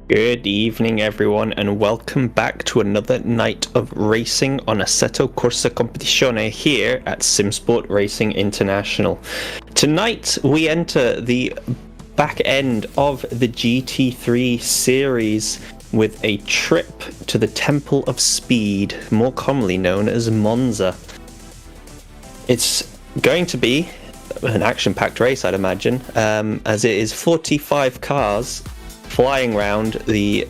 Good evening everyone, and welcome back to another night of racing on Assetto Corsa Competizione here at Simsport Racing International. Tonight we enter the back end of the GT3 series with a trip to the Temple of Speed, more commonly known as Monza. It's going to be an action-packed race, I'd imagine, as it is 45 cars flying around the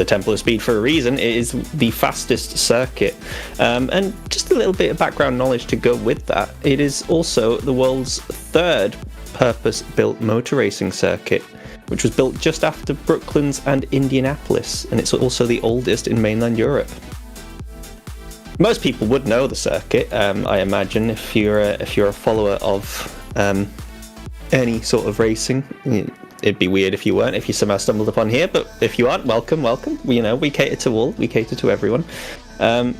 Temple of Speed for a reason. It is the fastest circuit, and just a little bit of background knowledge to go with that. It is also the world's third purpose-built motor racing circuit, which was built just after Brooklands and Indianapolis, and it's also the oldest in mainland Europe. Most people would know the circuit, I imagine, if you're a follower of any sort of racing. It'd be weird if you weren't, if you somehow stumbled upon here, but if you aren't, welcome. You know, we cater to all, we cater to everyone. But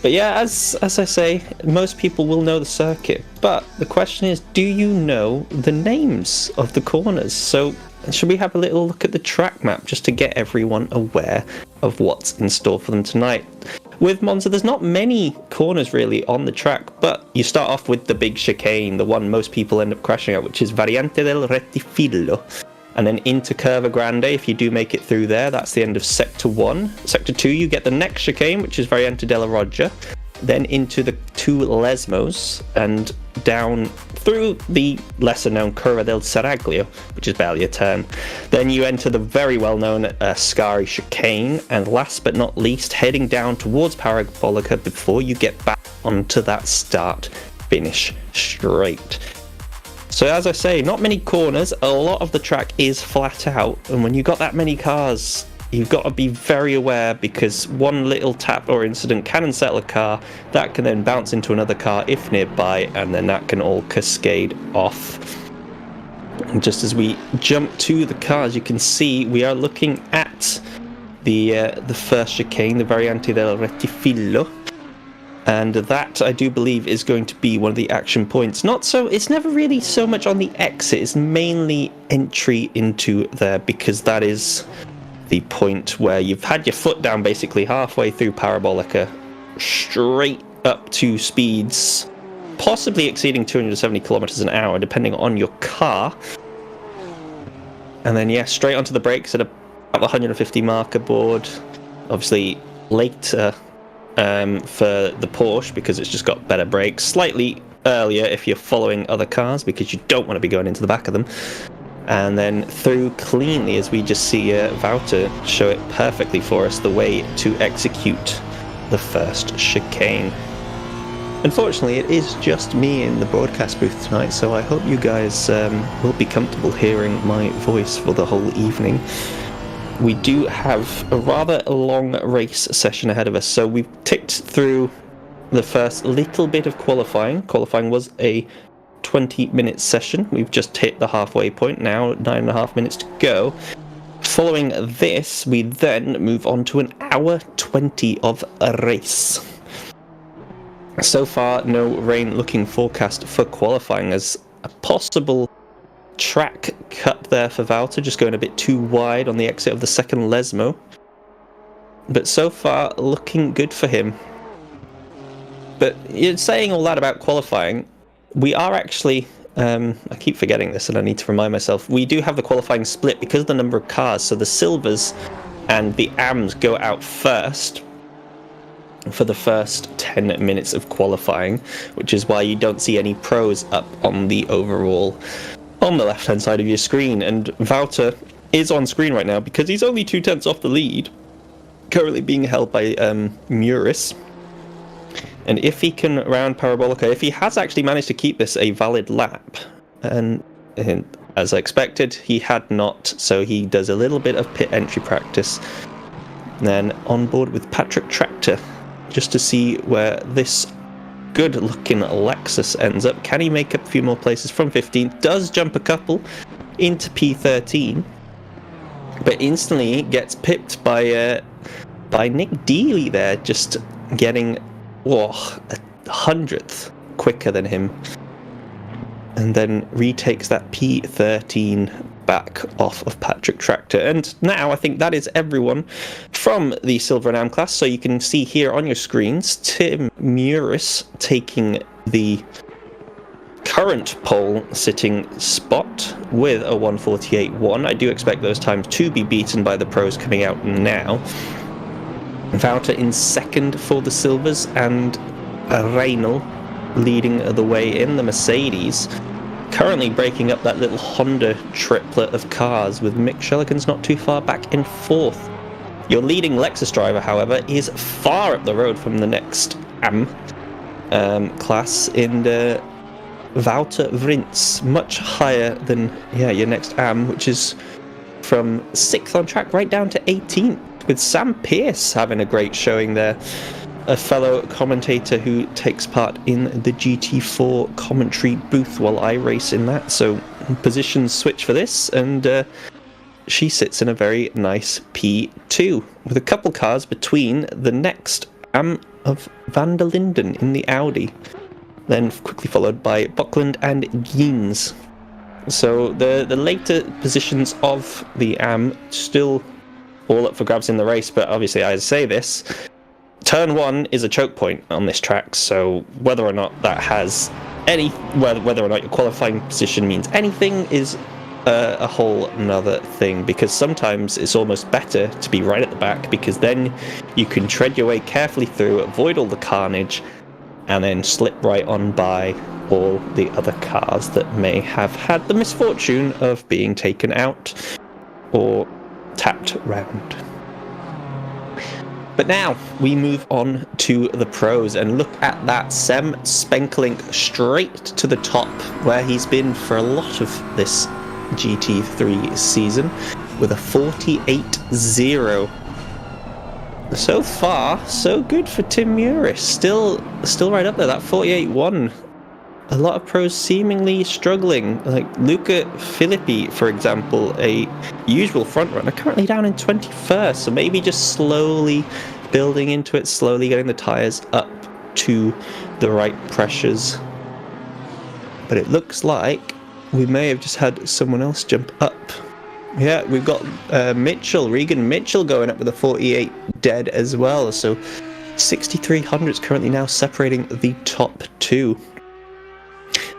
yeah, as I say, most people will know the circuit, but the question is, do you know the names of the corners? So should we have a little look at the track map just to get everyone aware of what's in store for them tonight? With Monza, there's not many corners really on the track, but you start off with the big chicane, the one most people end up crashing at, which is Variante del Rettifilo. And then into Curva Grande, if you do make it through there, that's the end of Sector 1. Sector 2, you get the next chicane, which is Variante della Roggia. Then into the two Lesmos, and down through the lesser-known Curva del Seraglio, which is barely a turn. Then you enter the very well-known Ascari chicane, and last but not least, heading down towards Parabolica before you get back onto that start-finish straight. So as I say, not many corners, a lot of the track is flat out, and when you've got that many cars, you've got to be very aware, because one little tap or incident can unsettle a car, that can then bounce into another car if nearby, and then that can all cascade off. And just as we jump to the cars, you can see we are looking at the first chicane, the Variante del Rettifilo. And that, I do believe, is going to be one of the action points. It's never really so much on the exit, it's mainly entry into there, because that is the point where you've had your foot down basically halfway through Parabolica, straight up to speeds possibly exceeding 270 kilometers an hour, depending on your car. And then, yeah, straight onto the brakes at about the 150 marker board. Obviously, later for the Porsche, because it's just got better brakes. Slightly earlier if you're following other cars, because you don't want to be going into the back of them. And then through cleanly, as we just see Wouter show it perfectly for us, the way to execute the first chicane. Unfortunately, it is just me in the broadcast booth tonight, so I hope you guys will be comfortable hearing my voice for the whole evening. We do have a rather long race session ahead of us, so we've ticked through the first little bit of qualifying. Qualifying was a 20-minute session. We've just hit the halfway point now, 9.5 minutes to go. Following this, we then move on to an hour 20 of a race. So far, no rain looking forecast for qualifying, as a possible track cut there for Wouter, just going a bit too wide on the exit of the second Lesmo. But so far, looking good for him. But saying all that about qualifying, we are actually, I keep forgetting this and I need to remind myself, we do have the qualifying split because of the number of cars. So the silvers and the AMs go out first for the first 10 minutes of qualifying, which is why you don't see any pros up on the overall on the left hand side of your screen. And Wouter is on screen right now because he's only 2/10 off the lead, currently being held by Muris. And if he can round Parabolica, if he has actually managed to keep this a valid lap, and as I expected, he had not, so he does a little bit of pit entry practice. Then on board with Patrick Tractor, just to see where this good-looking Lexus ends up. Can he make up a few more places from 15th? Does jump a couple into P13, but instantly gets pipped by Nick Dealey there, just getting a 100th quicker than him, and then retakes that P13 back off of Patrick Tractor. And now I think that is everyone from the Silver and Am class. So you can see here on your screens Tim Muris taking the current pole sitting spot with a 1:48.1. I do expect those times to be beaten by the pros coming out now. Wouter in second for the Silvers, and Reynolds leading the way in the Mercedes, currently breaking up that little Honda triplet of cars, with Mick Shelligan's not too far back in fourth. Your leading Lexus driver, however, is far up the road from the next AM class in the Wouter Vrins, much higher than your next AM, which is from 6th on track right down to 18th, with Sam Pearce having a great showing there, a fellow commentator who takes part in the GT4 commentary booth while I race in that. So positions switch for this, and she sits in a very nice P2 with a couple cars between the next AM of Van der Linden in the Audi, then quickly followed by Buckland and Geens. So the later positions of the AM still all up for grabs in the race, but obviously I say this, turn 1 is a choke point on this track, so whether or not that has any, whether or not your qualifying position means anything is a whole nother thing, because sometimes it's almost better to be right at the back, because then you can tread your way carefully through, avoid all the carnage, and then slip right on by all the other cars that may have had the misfortune of being taken out or tapped round. But now we move on to the pros and look at that Sem Spenkelink straight to the top, where he's been for a lot of this GT3 season, with a 48.0. So far, so good for Tim Muris. Still right up there, that 48.1. A lot of pros seemingly struggling, like Luca Filippi, for example, a usual front runner, currently down in 21st, so maybe just slowly building into it, slowly getting the tyres up to the right pressures. But it looks like we may have just had someone else jump up. Yeah, we've got Regan Mitchell going up with a 48 dead as well, so 6,300 currently now separating the top two.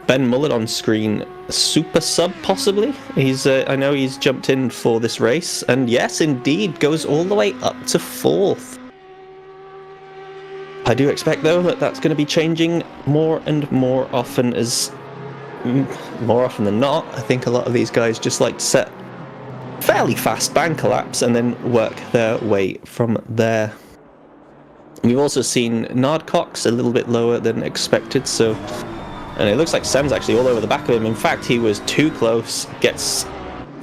Ben Mullet on screen, super sub possibly. I know he's jumped in for this race, and yes, indeed, goes all the way up to 4th. I do expect though that that's going to be changing more and more often, more often than not. I think a lot of these guys just like to set fairly fast banker laps and then work their way from there. We've also seen Nard Cox a little bit lower than expected, so. And it looks like Sam's actually all over the back of him. In fact, he was too close, gets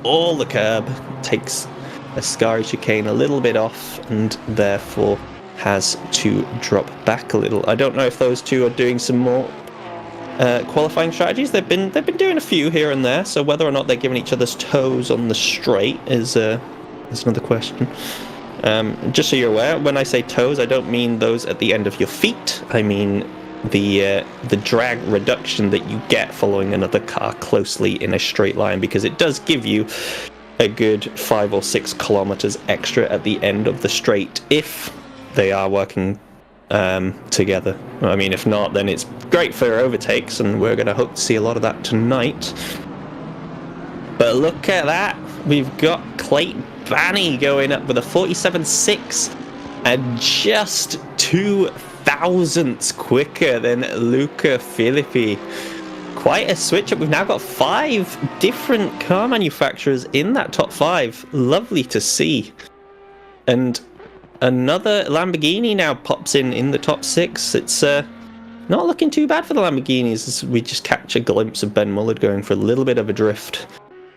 all the curb, takes a Scary chicane a little bit off, and therefore has to drop back a little. I don't know if those two are doing some more qualifying strategies. They've been doing a few here and there, so whether or not they're giving each other's toes on the straight is another question. Just so you're aware, when I say toes, I don't mean those at the end of your feet. I mean the drag reduction that you get following another car closely in a straight line, because it does give you a good 5 or 6 kilometers extra at the end of the straight if they are working together. I mean, if not, then it's great for overtakes, and we're going to hope to see a lot of that tonight. But look at that, we've got Clayton Banney going up with a 47.6 and just 2 thousandths quicker than Luca Filippi. Quite a switch up. We've now got 5 different car manufacturers in that top 5. Lovely to see. And another Lamborghini now pops in the top 6. It's not looking too bad for the Lamborghinis as we just catch a glimpse of Ben Mullard going for a little bit of a drift.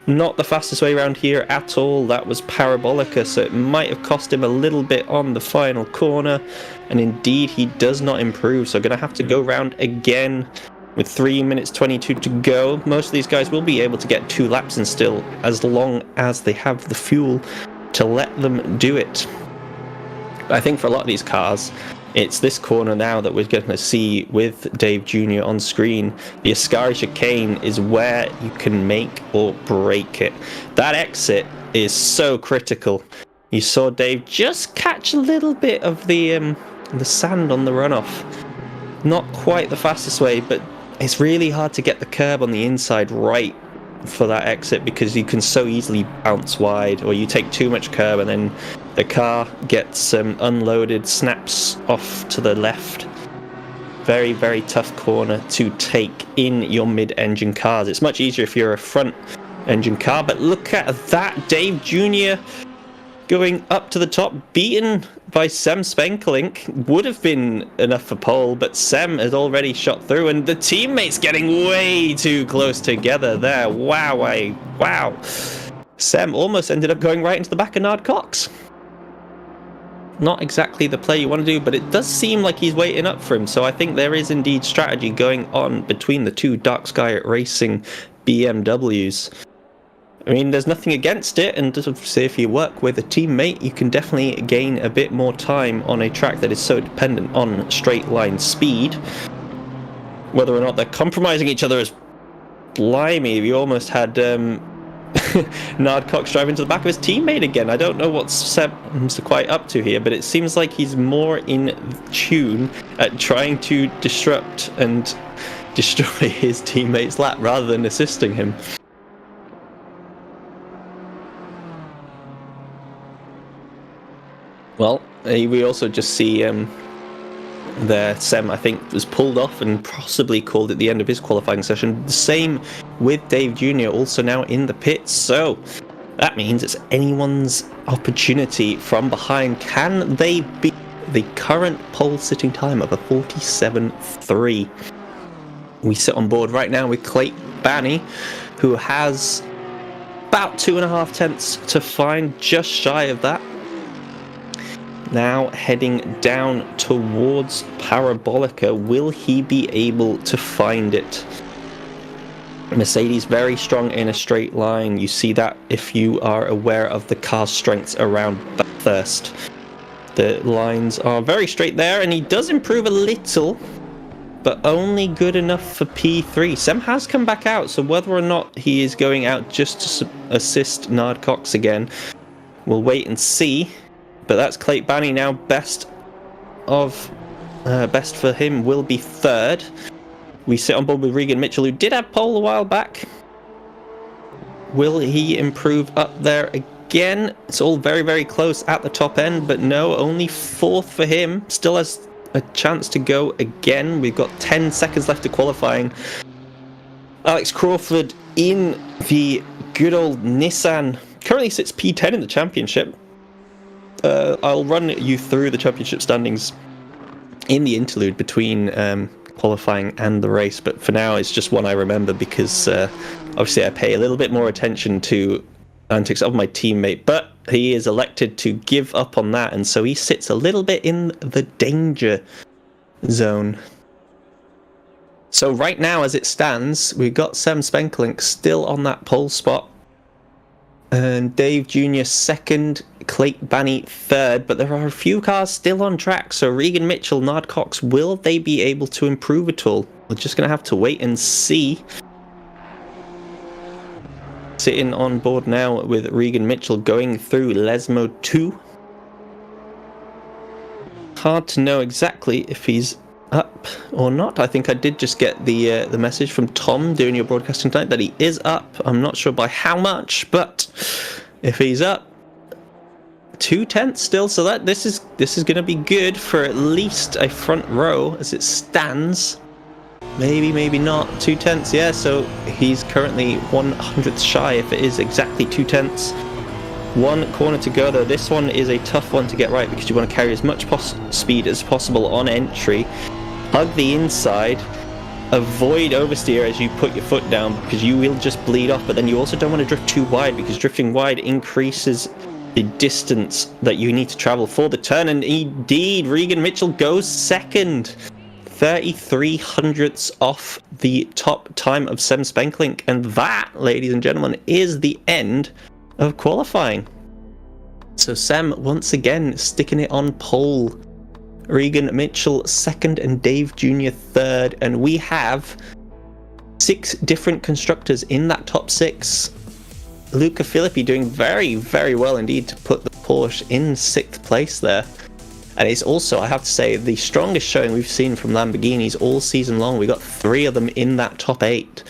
Not the fastest way around here at all. That was Parabolica, so it might have cost him a little bit on the final corner. And indeed, he does not improve, so going to have to go round again with 3 minutes 22 to go. Most of these guys will be able to get 2 laps in still, as long as they have the fuel to let them do it. But I think for a lot of these cars, it's this corner now that we're going to see with Dave Jr. on screen. The Ascari chicane is where you can make or break it. That exit is so critical. You saw Dave just catch a little bit of the sand on the runoff. Not quite the fastest way, but it's really hard to get the curb on the inside right for that exit because you can so easily bounce wide, or you take too much curb and then the car gets unloaded, snaps off to the left. Very, very tough corner to take in your mid-engine cars. It's much easier if you're a front-engine car, but look at that. Dave Jr. going up to the top, beaten by Sem Spenkelink. Would have been enough for pole, but Sem has already shot through, and the teammates getting way too close together there. Wow. Sem almost ended up going right into the back of Nard Cox. Not exactly the play you want to do, but it does seem like he's waiting up for him, so I think there is indeed strategy going on between the two Dark Sky Racing BMWs. I mean, there's nothing against it, and say if you work with a teammate, you can definitely gain a bit more time on a track that is so dependent on straight line speed. Whether or not they're compromising each other is blimey. We almost had Nard Cox driving to the back of his teammate again. I don't know what Seb's quite up to here, but it seems like he's more in tune at trying to disrupt and destroy his teammate's lap rather than assisting him. Well, we also just see there Sem, I think, was pulled off and possibly called at the end of his qualifying session. The same with Dave Jr., also now in the pits. So that means it's anyone's opportunity from behind. Can they beat the current pole sitting time of a 47.3? We sit on board right now with Clayton Banney, who has about 2.5 tenths to find, just shy of that. Now heading down towards Parabolica. Will he be able to find it? Mercedes very strong in a straight line. You see that if you are aware of the car's strengths around Bathurst. The lines are very straight there, and he does improve a little, but only good enough for P3. Sem has come back out, so whether or not he is going out just to assist Nard Cox again, we'll wait and see. But that's Clayton Banney now. Best for him will be third. We sit on board with Regan Mitchell, who did have pole a while back. Will he improve up there again? It's all very, very close at the top end, but no, only fourth for him. Still has a chance to go again. We've got 10 seconds left to qualifying. Alex Crawford in the good old Nissan currently sits P10 in the championship. I'll run you through the championship standings in the interlude between qualifying and the race, but for now it's just one I remember because obviously I pay a little bit more attention to antics of my teammate, but he is elected to give up on that, and so he sits a little bit in the danger zone. So right now as it stands, we've got Sem Spenkelink still on that pole spot, and Dave Jr. second, Clayton Banney third, but there are a few cars still on track, so Regan Mitchell, Nard Cox, will they be able to improve at all? We're just going to have to wait and see. Sitting on board now with Regan Mitchell going through Lesmo 2. Hard to know exactly if he's up or not. I think I did just get the message from Tom doing your broadcasting tonight that he is up. I'm not sure by how much, but if he's up. 2/10 still, so that this is going to be good for at least a front row as it stands. Maybe not. 2/10, yeah, so he's currently 1/100th shy if it is exactly 2/10. One corner to go though. This one is a tough one to get right because you want to carry as much speed as possible on entry. Hug the inside. Avoid oversteer as you put your foot down because you will just bleed off, but then you also don't want to drift too wide because drifting wide increases the distance that you need to travel for the turn. And indeed, Regan Mitchell goes second. 33 hundredths off the top time of Sem Spenklink. And that, ladies and gentlemen, is the end of qualifying. So Sem once again sticking it on pole. Regan Mitchell second and Dave Jr. third. And we have 6 different constructors in that top 6. Luca Filippi doing very, very well indeed to put the Porsche in 6th place there. And it's also, I have to say, the strongest showing we've seen from Lamborghinis all season long. We got 3 of them in that top 8.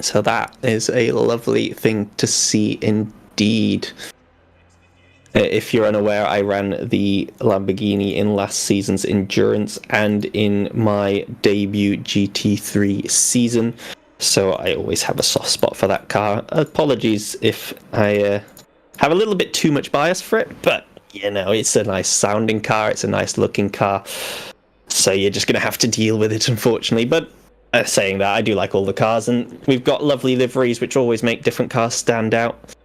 So that is a lovely thing to see indeed. If you're unaware, I ran the Lamborghini in last season's Endurance and in my debut GT3 season. So I always have a soft spot for that car. Apologies if I have a little bit too much bias for it, but you know, it's a nice sounding car, it's a nice looking car, so you're just going to have to deal with it, unfortunately. But saying that, I do like all the cars, and we've got lovely liveries which always make different cars stand out,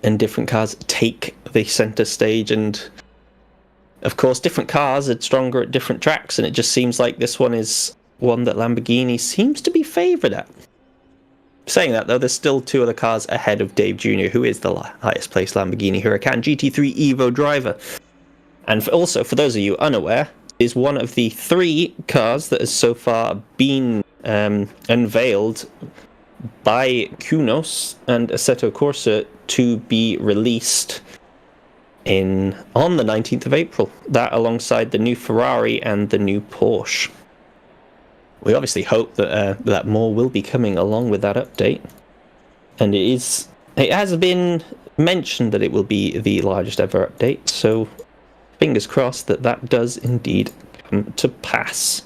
and different cars take the center stage, and of course different cars are stronger at different tracks, and it just seems like this one is one that Lamborghini seems to be favoured at. Saying that though, there's still 2 other cars ahead of Dave Jr., who is the highest placed Lamborghini Huracan GT3 Evo driver. And also, for those of you unaware, is one of the 3 cars that has so far been unveiled by Kunos and Assetto Corsa to be released on the 19th of April. That alongside the new Ferrari and the new Porsche. We obviously hope that that more will be coming along with that update, and it has been mentioned that it will be the largest ever update. So, fingers crossed that that does indeed come to pass.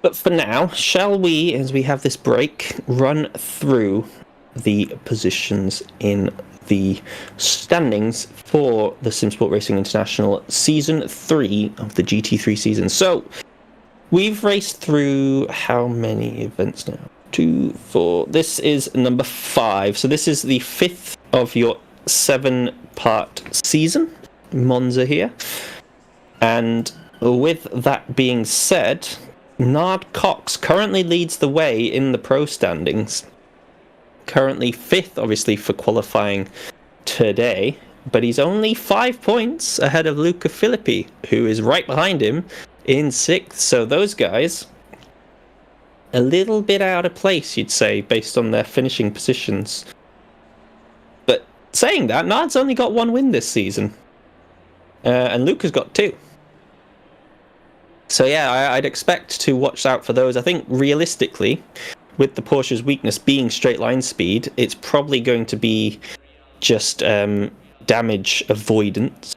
But for now, shall we, as we have this break, run through the positions in the standings for the Simsport Racing International Season 3 of the GT3 season. So, we've raced through how many events now? 2, 4. This is number 5. So this is the 5th of your 7-part season, Monza here. And with that being said, Nard Cox currently leads the way in the pro standings. Currently 5th, obviously, for qualifying today, but he's only 5 points ahead of Luca Filippi, who is right behind him in 6th. So those guys, a little bit out of place, you'd say, based on their finishing positions. But saying that, Nard's only got 1 win this season, and Luca's got 2. So yeah, I'd expect to watch out for those. I think realistically, with the Porsche's weakness being straight line speed, it's probably going to be just damage avoidance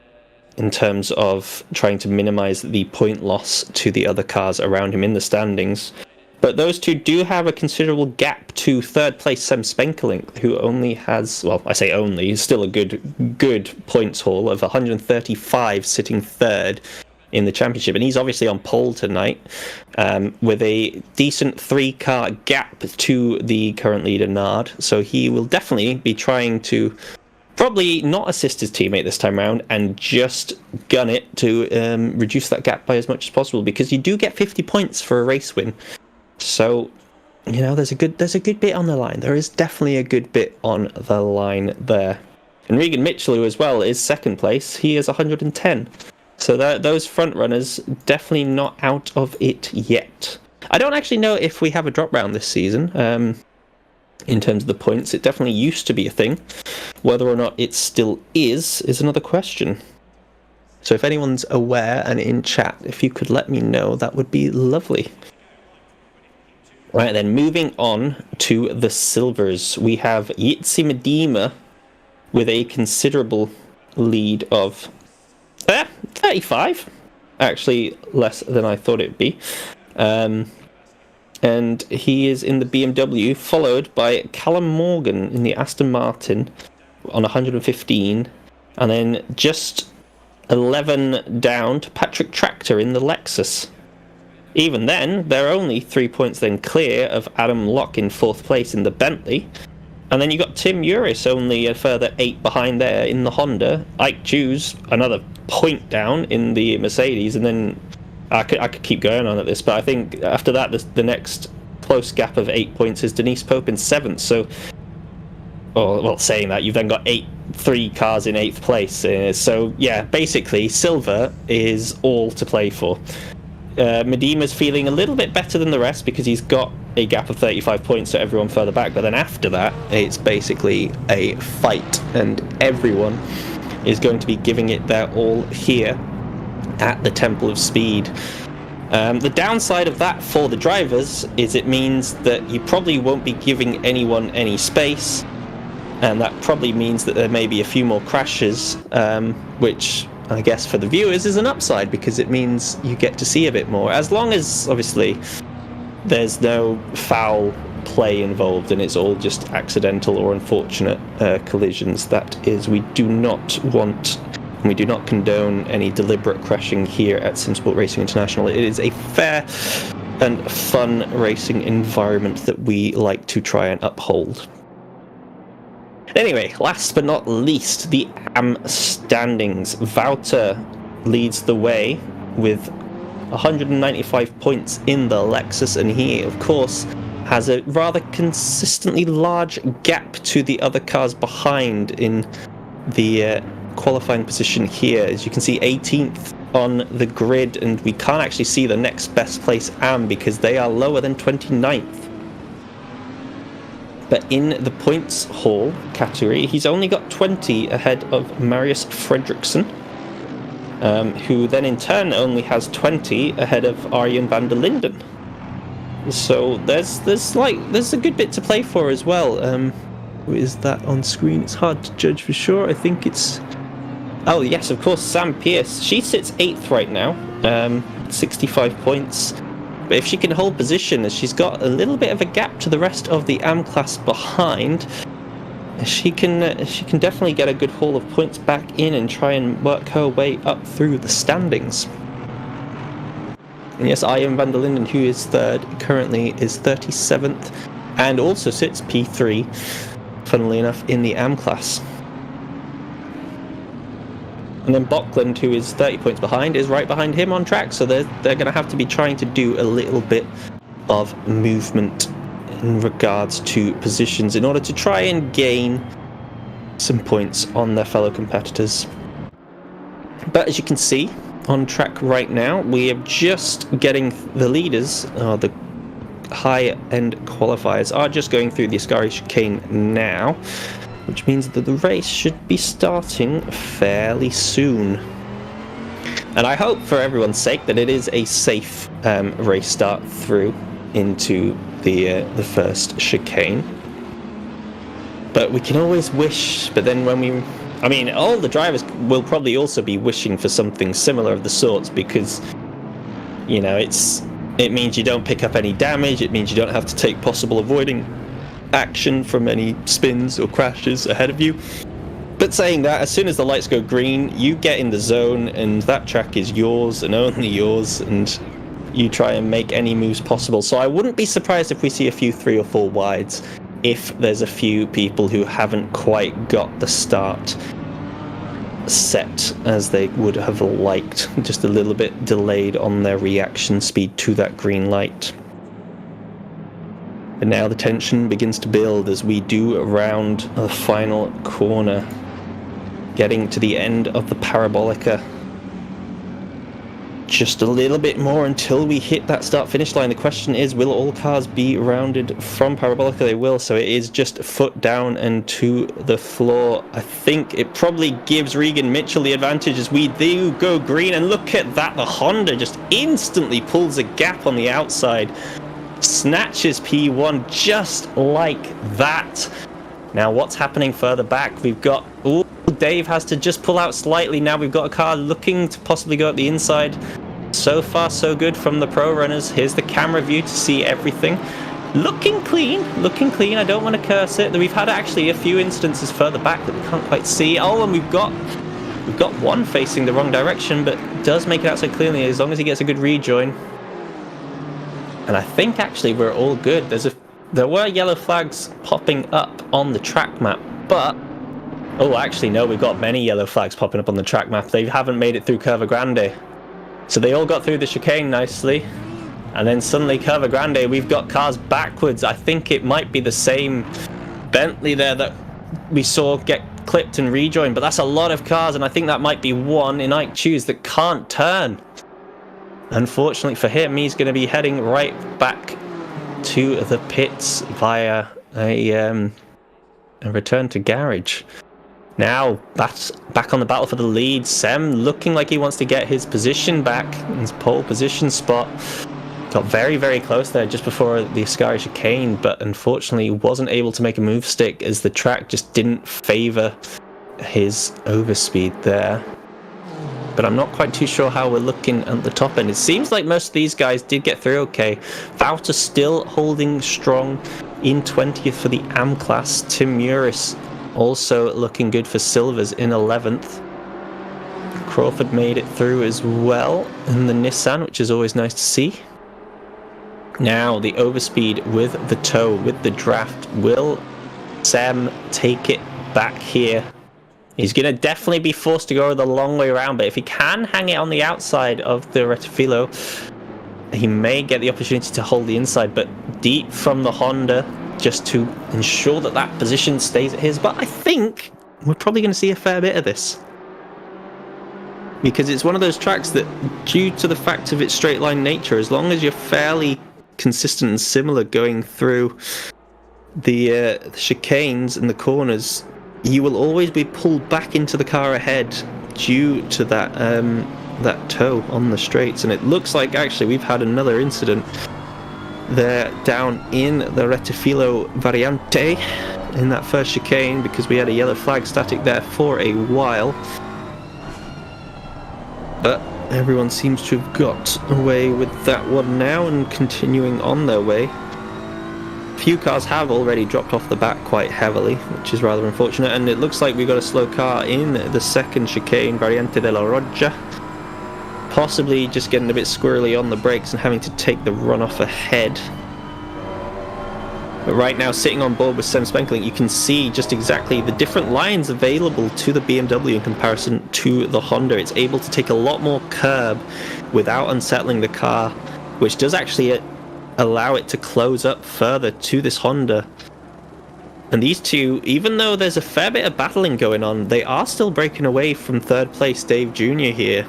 in terms of trying to minimize the point loss to the other cars around him in the standings. But those 2 do have a considerable gap to 3rd place Sem Spenkelink, who only has, well, I say only, he's still a good points haul of 135, sitting 3rd in the championship, and he's obviously on pole tonight, with a decent 3-car gap to the current leader Nard. So he will definitely be trying to probably not assist his teammate this time around and just gun it to reduce that gap by as much as possible, because you do get 50 points for a race win. So, you know, there's a good bit on the line. There is definitely a good bit on the line there. And Regan Mitchell, who as well is 2nd place, he is 110. So those front runners definitely not out of it yet. I don't actually know if we have a drop round this season. In terms of the points, it definitely used to be a thing. Whether or not it still is another question. So if anyone's aware and in chat, if you could let me know, that would be lovely. Right, then moving on to the silvers, we have Jitsi Medema with a considerable lead of 35. Actually, less than I thought it'd be. And he is in the BMW, followed by Callum Morgan in the Aston Martin on 115, and then just 11 down to Patrick Tractor in the Lexus. Even then, they're only 3 points then clear of Adam Locke in 4th place in the Bentley. And then you got Tim Uris only a further 8 behind there in the Honda. Ike Jews another point down in the Mercedes, and then I could keep going on at this, but I think after that the next close gap of 8 points is Denise Pope in 7th. So, well, saying that, you've then got 3 cars in 8th place. So yeah, basically silver is all to play for. Medema's feeling a little bit better than the rest because he's got a gap of 35 points to everyone further back, but then after that it's basically a fight, and everyone is going to be giving it their all here at the Temple of Speed. The downside of that for the drivers is it means that you probably won't be giving anyone any space, and that probably means that there may be a few more crashes, which I guess for the viewers is an upside because it means you get to see a bit more, as long as obviously there's no foul play involved and it's all just accidental or unfortunate collisions. That is, we do not want, we do not condone any deliberate crashing here at Simsport Racing International. It is a fair and fun racing environment that we like to try and uphold. Anyway, last but not least, the AM standings. Wouter leads the way with 195 points in the Lexus, and he, of course, has a rather consistently large gap to the other cars behind in the qualifying position here. As you can see, 18th on the grid, and we can't actually see the next best place AM because they are lower than 29th. But in the points haul category, he's only got 20 ahead of Marius Fredriksson, who then in turn only has 20 ahead of Arjen van der Linden. So there's a good bit to play for as well. Who is that on screen? It's hard to judge for sure. I think it's... Oh yes, of course, Sam Pearce. She sits 8th right now, 65 points. But if she can hold position, as she's got a little bit of a gap to the rest of the AM class behind, she can definitely get a good haul of points back in and try and work her way up through the standings. And yes, Arjen van der Linden, who is 3rd, currently is 37th, and also sits P3, funnily enough, in the AM class. And then Bockland, who is 30 points behind, is right behind him on track, so they're going to have to be trying to do a little bit of movement in regards to positions in order to try and gain some points on their fellow competitors. But as you can see on track right now, we are just getting the leaders, the high-end qualifiers are just going through the Ascari chicane now, which means that the race should be starting fairly soon. And I hope, for everyone's sake, that it is a safe race start through into the first chicane. But we can always wish, but then when we... I mean, all the drivers will probably also be wishing for something similar of the sorts because, you know, it means you don't pick up any damage, it means you don't have to take possible avoiding action from any spins or crashes ahead of you. But saying that, as soon as the lights go green, you get in the zone and that track is yours and only yours, and you try and make any moves possible. So I wouldn't be surprised if we see a few 3 or 4 wides if there's a few people who haven't quite got the start set as they would have liked, just a little bit delayed on their reaction speed to that green light. And now the tension begins to build as we do around the final corner, getting to the end of the Parabolica. Just a little bit more until we hit that start-finish line. The question is, will all cars be rounded from Parabolica? They will, so it is just foot down and to the floor. I think it probably gives Regan Mitchell the advantage as we do go green, and look at that, the Honda just instantly pulls a gap on the outside. snatches P1 just like that. Now what's happening further back? We've got... Ooh, Dave has to just pull out slightly. Now we've got a car looking to possibly go at the inside. So far so good from the pro runners. Here's the camera view to see everything. Looking clean, looking clean. I don't want to curse it. We've had actually a few instances further back that we can't quite see. Oh, and we've got one facing the wrong direction, but does make it out so clearly as long as he gets a good rejoin. And I think actually we're all good. There were yellow flags popping up on the track map, but oh, actually no, we've got many yellow flags popping up on the track map. They haven't made it through Curva Grande. So they all got through the chicane nicely. And then suddenly Curva Grande, we've got cars backwards. I think it might be the same Bentley there that we saw get clipped and rejoined, but that's a lot of cars, and I think that might be one in Ike Choose that can't turn. Unfortunately for him, he's going to be heading right back to the pits via a return to garage. Now that's back on the battle for the lead. Sem looking like he wants to get his position back, his pole position spot. Got very, very close there just before the Ascari chicane, but unfortunately wasn't able to make a move stick as the track just didn't favour his overspeed there. But I'm not quite too sure how we're looking at the top end. It seems like most of these guys did get through okay. Wouter still holding strong in 20th for the AM class. Tim Muris also looking good for silvers in 11th. Crawford made it through as well in the Nissan, which is always nice to see. Now the overspeed with the toe, with the draft. Will Sem take it back here? He's going to definitely be forced to go the long way around, but if he can hang it on the outside of the Retifilo, he may get the opportunity to hold the inside, but deep from the Honda just to ensure that that position stays at his. But I think we're probably going to see a fair bit of this, because it's one of those tracks that, due to the fact of its straight line nature, as long as you're fairly consistent and similar going through the chicanes and the corners, you will always be pulled back into the car ahead due to that that toe on the straights. And it looks like actually we've had another incident there down in the Retifilo Variante in that first chicane, because we had a yellow flag static there for a while. But everyone seems to have got away with that one now and continuing on their way. A few cars have already dropped off the back quite heavily, which is rather unfortunate, and it looks like we've got a slow car in the second chicane, Variante de la Roggia. Possibly just getting a bit squirrely on the brakes and having to take the runoff ahead. But right now, sitting on board with Sem Spenkling, you can see just exactly the different lines available to the BMW in comparison to the Honda. It's able to take a lot more curb without unsettling the car, which does actually allow it to close up further to this Honda. And these two, even though there's a fair bit of battling going on, they are still breaking away from third place Dave Jr. here.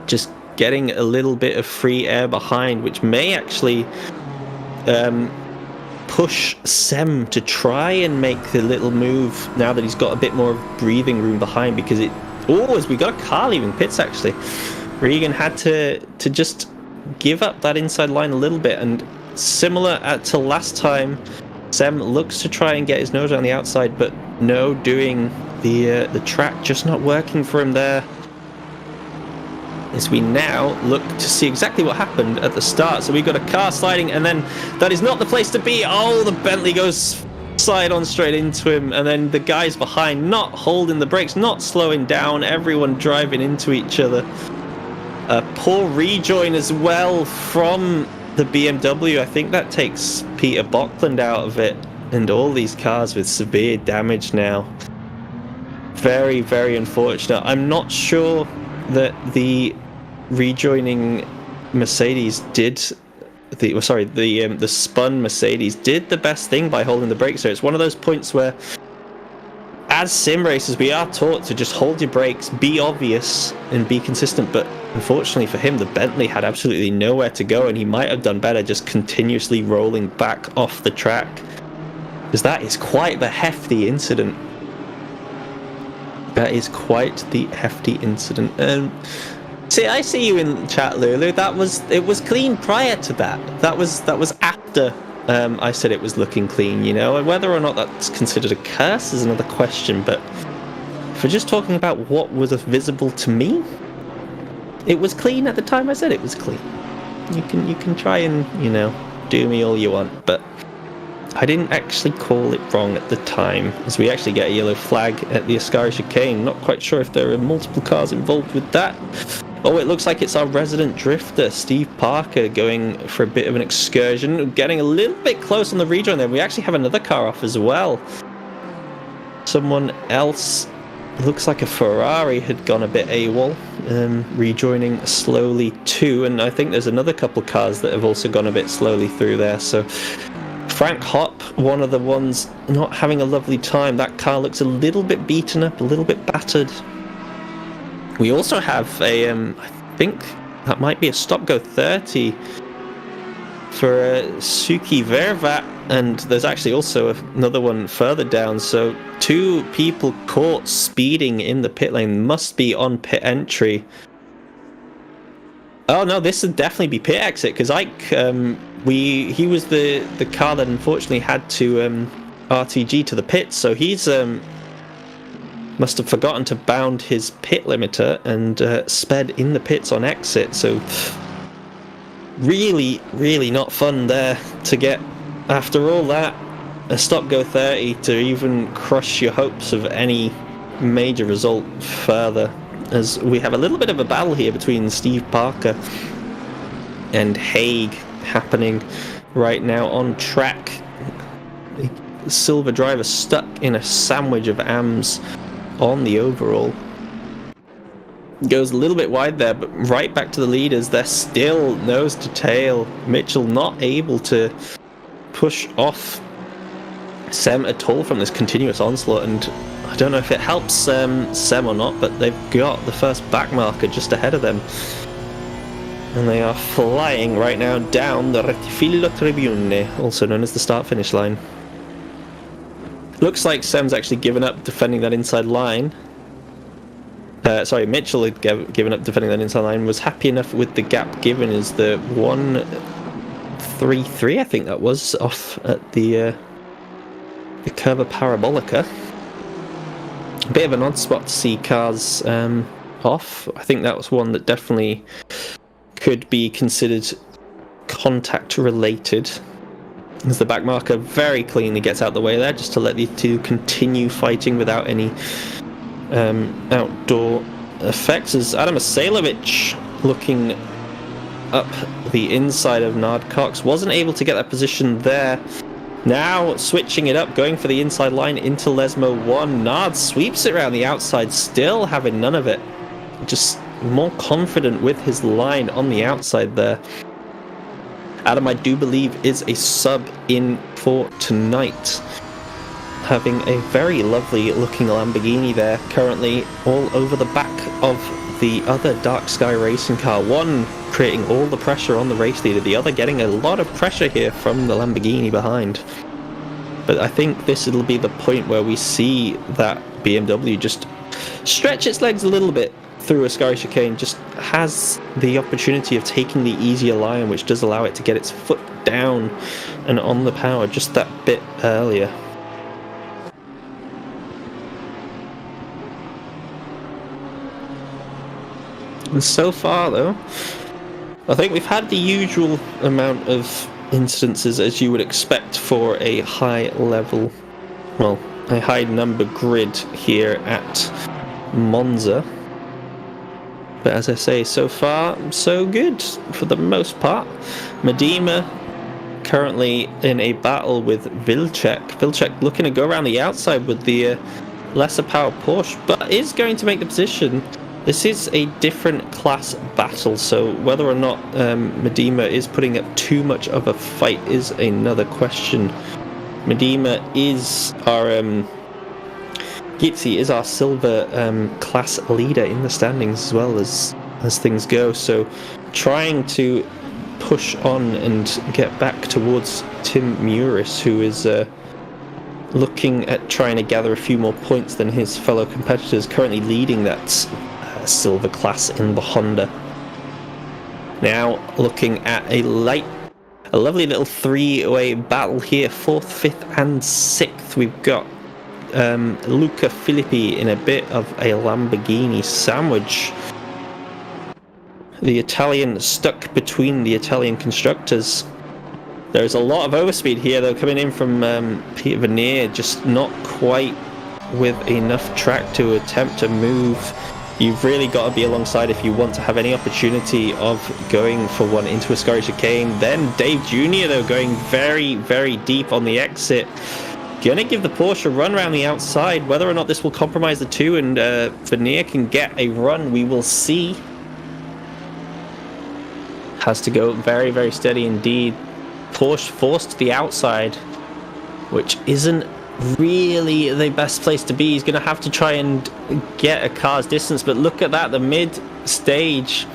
Just getting a little bit of free air behind, which may actually push Sem to try and make the little move now that he's got a bit more breathing room behind, because it... Oh, as we got a car leaving pits actually. Regan had to just give up that inside line a little bit, and similar to last time, Sem looks to try and get his nose on the outside, but no, doing the track just not working for him there. As we now look to see exactly what happened at the start. So we got a car sliding, and then that is not the place to be. Oh, the Bentley goes slide on straight into him, and then the guys behind not holding the brakes, not slowing down, everyone driving into each other. A poor rejoin as well from the BMW. I think that takes Peter Bockland out of it, and all these cars with severe damage now. Very, very unfortunate. I'm not sure that the rejoining Mercedes did the spun Mercedes did the best thing by holding the brakes. So it's one of those points where, as sim racers, we are taught to just hold your brakes, be obvious, and be consistent. But unfortunately for him, the Bentley had absolutely nowhere to go, and he might have done better just continuously rolling back off the track, because that is quite the hefty incident. That is quite the hefty incident. See, I see you in chat, Lulu. It was clean prior to that. That was after I said it was looking clean, you know. And whether or not that's considered a curse is another question. But if we're just talking about what was visible to me, it was clean at the time I said it was clean. You can try and, you know, do me all you want, but I didn't actually call it wrong at the time, as we actually get a yellow flag at the Ascari chicane. Not quite sure if there are multiple cars involved with that. Oh, it looks like it's our resident drifter, Steve Parker, going for a bit of an excursion, getting a little bit close on the rejoin there. We actually have another car off as well. Someone else, looks like a Ferrari, had gone a bit AWOL, rejoining slowly too, and I think there's another couple cars that have also gone a bit slowly through there. So Frank Hopp, one of the ones not having a lovely time. That car looks a little bit beaten up, a little bit battered. We also have a, I think that might be a stop-go 30 for Suki Vervat, and there's actually also another one further down. So 2 people caught speeding in the pit lane, must be on pit entry. Oh no, this would definitely be pit exit, because Ike, he was the car that unfortunately had to RTG to the pits, so he's must have forgotten to bound his pit limiter and sped in the pits on exit. So really not fun there to get, after all that, a stop-go 30 to even crush your hopes of any major result further, as we have a little bit of a battle here between Steve Parker and Haig happening right now on track. The silver driver stuck in a sandwich of AMs on the overall. Goes a little bit wide there, but right back to the leaders. They're still nose to tail. Mitchell not able to push off Sem at all from this continuous onslaught, and I don't know if it helps Sem or not, but they've got the first back marker just ahead of them, and they are flying right now down the Rettifilo Tribune, also known as the start-finish line. Looks like Sem's actually given up defending that inside line. Sorry, Mitchell had given up defending that inside line, was happy enough with the gap given as the 1.33, I think that was, off at the Curva Parabolica. A bit of an odd spot to see cars off. I think that was one that definitely could be considered contact related, as the back marker very cleanly gets out the way there, just to let these two continue fighting without any outdoor effects. As Adam Asailovic, looking up the inside of Nard Cox, wasn't able to get that position there. Now switching it up, going for the inside line into Lesmo 1. Nard sweeps it around the outside, still having none of it. Just more confident with his line on the outside there. Adam, I do believe, is a sub in for tonight, having a very lovely looking Lamborghini there, currently all over the back of the other Dark Sky Racing car. One creating all the pressure on the race leader, the other getting a lot of pressure here from the Lamborghini behind. But I think this will be the point where we see that BMW just stretch its legs a little bit through Ascari chicane, just has the opportunity of taking the easier line, which does allow it to get its foot down and on the power just that bit earlier. And so far though, I think we've had the usual amount of instances as you would expect for a high level, well, a high number grid here at Monza. But as I say, so far, so good for the most part. Medema currently in a battle with Vilcek. Vilcek looking to go around the outside with the lesser power Porsche, but is going to make the position. This is a different class battle, so whether or not Medema is putting up too much of a fight is another question. Medema is our... Gitzi is our silver class leader in the standings as well as things go, so trying to push on and get back towards Tim Muris, who is looking at trying to gather a few more points than his fellow competitors, currently leading that silver class in the Honda. Now looking at a lovely little three-way battle here, 4th, 5th and 6th. We've got Luca Filippi in a bit of a Lamborghini sandwich. The Italian stuck between the Italian constructors. There's a lot of overspeed here though coming in from Peter Vernier, just not quite with enough track to attempt to move. You've really got to be alongside if you want to have any opportunity of going for one into a Scurry chicane. Then Dave Jr. though going very, very deep on the exit. Gonna give the Porsche a run around the outside. Whether or not this will compromise the two and Vernier can get a run, we will see. Has to go very, very steady indeed. Porsche forced to the outside, which isn't really the best place to be. He's going to have to try and get a car's distance, but look at that, the mid stage.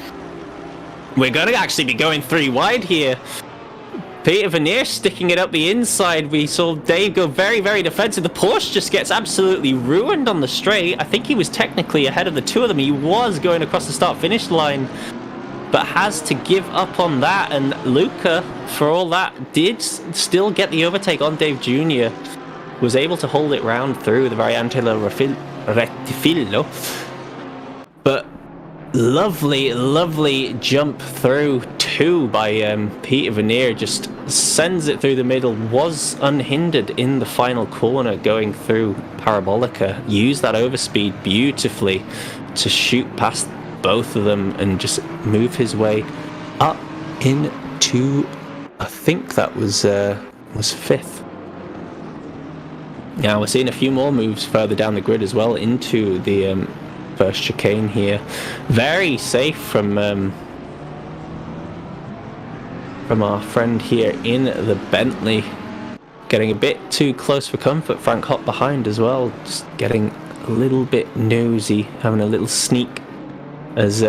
We're going to actually be going 3 wide here. Peter Vernier sticking it up the inside. We saw Dave go very, very defensive. The Porsche just gets absolutely ruined on the straight. I think he was technically ahead of the two of them. He was going across the start-finish line, but has to give up on that. And Luca, for all that, did still get the overtake on Dave Jr. Was able to hold it round through the Variante Rettifilo. But lovely, lovely jump through 2 by Peter Vernier. Just sends it through the middle. Was unhindered in the final corner going through Parabolica. Used that overspeed beautifully to shoot past both of them and just move his way up into, I think that was 5th. Now we're seeing a few more moves further down the grid as well into the first chicane here. Very safe from our friend here in the Bentley. Getting a bit too close for comfort. Frank Hopp behind as well, just getting a little bit nosy, having a little sneak. As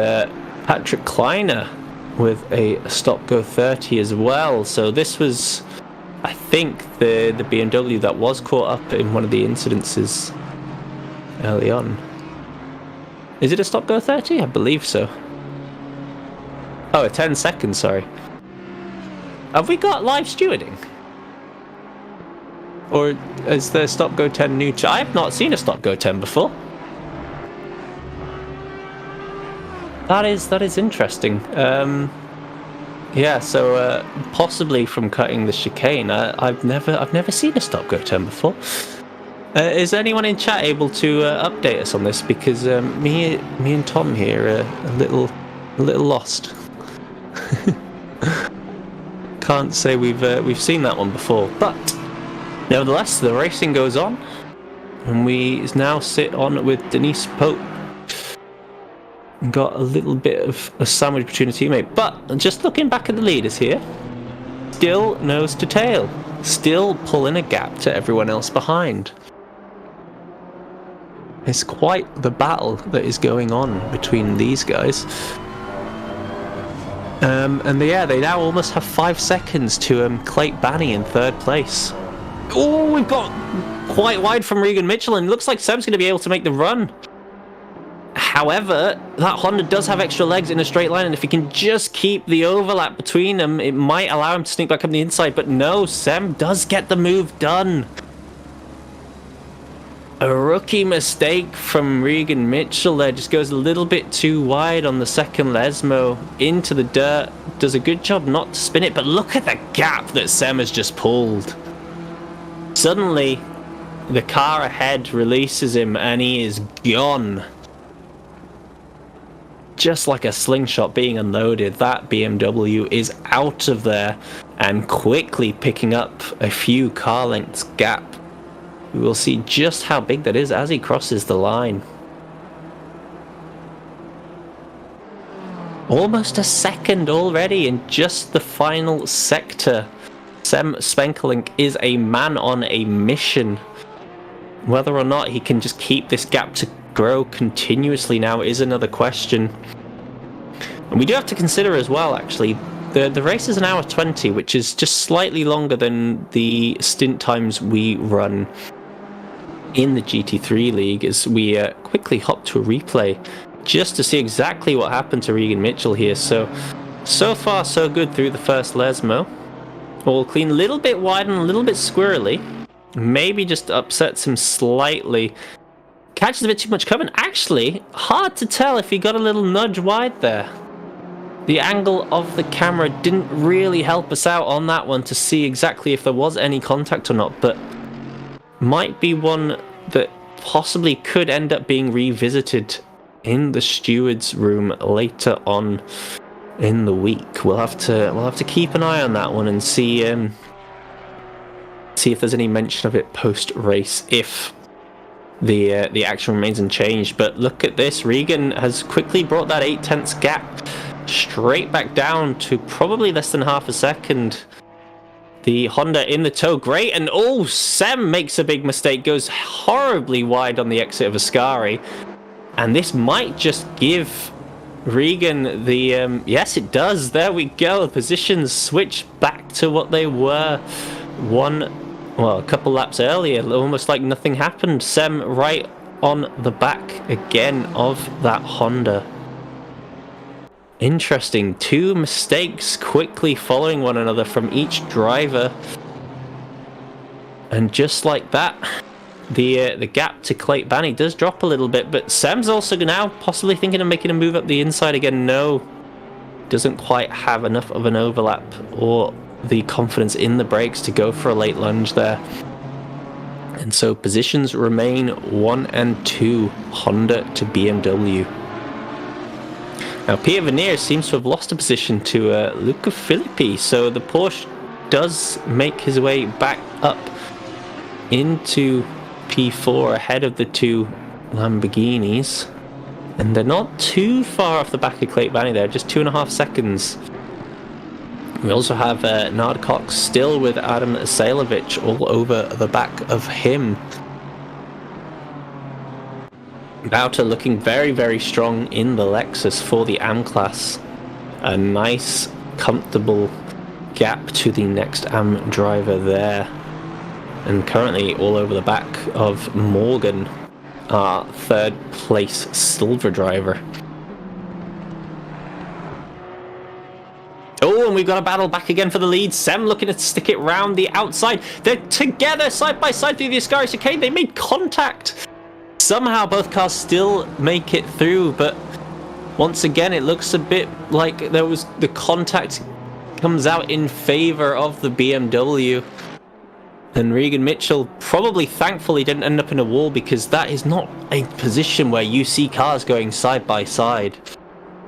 Patrick Kleiner with a stop-go 30 as well. So this was, I think, the BMW that was caught up in one of the incidences early on. Is it a stop-go 30? I believe so. Oh, a 10 seconds, sorry. Have we got live stewarding? Or is there stop-go 10 new? I have not seen a stop-go 10 before. That is interesting. Yeah, so possibly from cutting the chicane. I've never seen a stop-go 10 before. Is anyone in chat able to update us on this? Because me and Tom here are a little lost. Can't say we've seen that one before, but nevertheless, the racing goes on, and we now sit on with Denise Pope. Got a little bit of a sandwich between a teammate, but just looking back at the leaders here, still nose to tail, still pulling a gap to everyone else behind. It's quite the battle that is going on between these guys. And yeah, they now almost have 5 seconds to Clayton Banney in 3rd place. Oh, we've got quite wide from Regan Mitchell, and it looks like Seb's going to be able to make the run. However, that Honda does have extra legs in a straight line, and if he can just keep the overlap between them, it might allow him to sneak back up the inside. But no, Sem does get the move done. A rookie mistake from Regan Mitchell there, just goes a little bit too wide on the second Lesmo into the dirt. Does a good job not to spin it, but look at the gap that Sem has just pulled. Suddenly, the car ahead releases him and he is gone. Just like a slingshot being unloaded, that BMW is out of there and quickly picking up a few car lengths gap. We will see just how big that is as he crosses the line. Almost a second already in just the final sector. Sem Spenkelink is a man on a mission. Whether or not he can just keep this gap to grow continuously now is another question. And we do have to consider as well, actually, the race is an hour 20, which is just slightly longer than the stint times we run in the GT3 league. As we quickly hop to a replay just to see exactly what happened to Regan Mitchell here. So far so good through the first Lesmo. All clean, a little bit wide and a little bit squirrely. Maybe just upsets him slightly. Catches a bit too much coming. Actually, hard to tell if he got a little nudge wide there. The angle of the camera didn't really help us out on that one to see exactly if there was any contact or not, but might be one that possibly could end up being revisited in the steward's room later on in the week. We'll have to keep an eye on that one and see if there's any mention of it post race if the action remains unchanged. But look at this, Regan has quickly brought that 0.8 gap straight back down to probably less than half a second. The Honda in the tow, great, and oh, Sem makes a big mistake, goes horribly wide on the exit of Ascari, and this might just give Regan the yes, it does, there we go, the positions switch back to what they were a couple laps earlier, almost like nothing happened. Sem right on the back again of that Honda. Interesting, two mistakes quickly following one another from each driver, and just like that, the gap to Clayton Banny does drop a little bit. But Sam's also now possibly thinking of making a move up the inside again. No, doesn't quite have enough of an overlap or the confidence in the brakes to go for a late lunge there. And so positions remain 1 and 2, Honda to BMW. Now Pierre Vernier seems to have lost a position to Luca Filippi, so the Porsche does make his way back up into P4 ahead of the two Lamborghinis, and they're not too far off the back of Clayton Banny there, just 2.5 seconds. We also have Nard Cox still with Adam Sailovich all over the back of him. Bauta looking very, very strong in the Lexus for the AM class. A nice, comfortable gap to the next AM driver there. And currently all over the back of Morgan, our third place silver driver. Oh, and we've got a battle back again for the lead. Sem looking to stick it round the outside. They're together side by side through the Ascari Chicane. They made contact. Somehow both cars still make it through, but once again it looks a bit like there was the contact comes out in favor of the BMW. And Regan Mitchell probably thankfully didn't end up in a wall, because that is not a position where you see cars going side by side.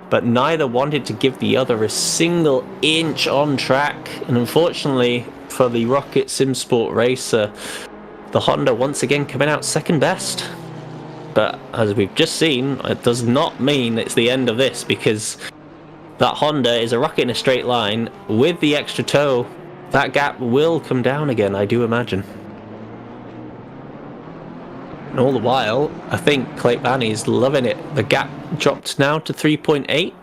But neither wanted to give the other a single inch on track, and unfortunately for the Rocket Simsport Racer, the Honda once again coming out second best. But as we've just seen, it does not mean it's the end of this, because that Honda is a rocket in a straight line. With the extra tow, that gap will come down again, I do imagine. And all the while, I think Clayton Banny is loving it. The gap dropped now to 3.8.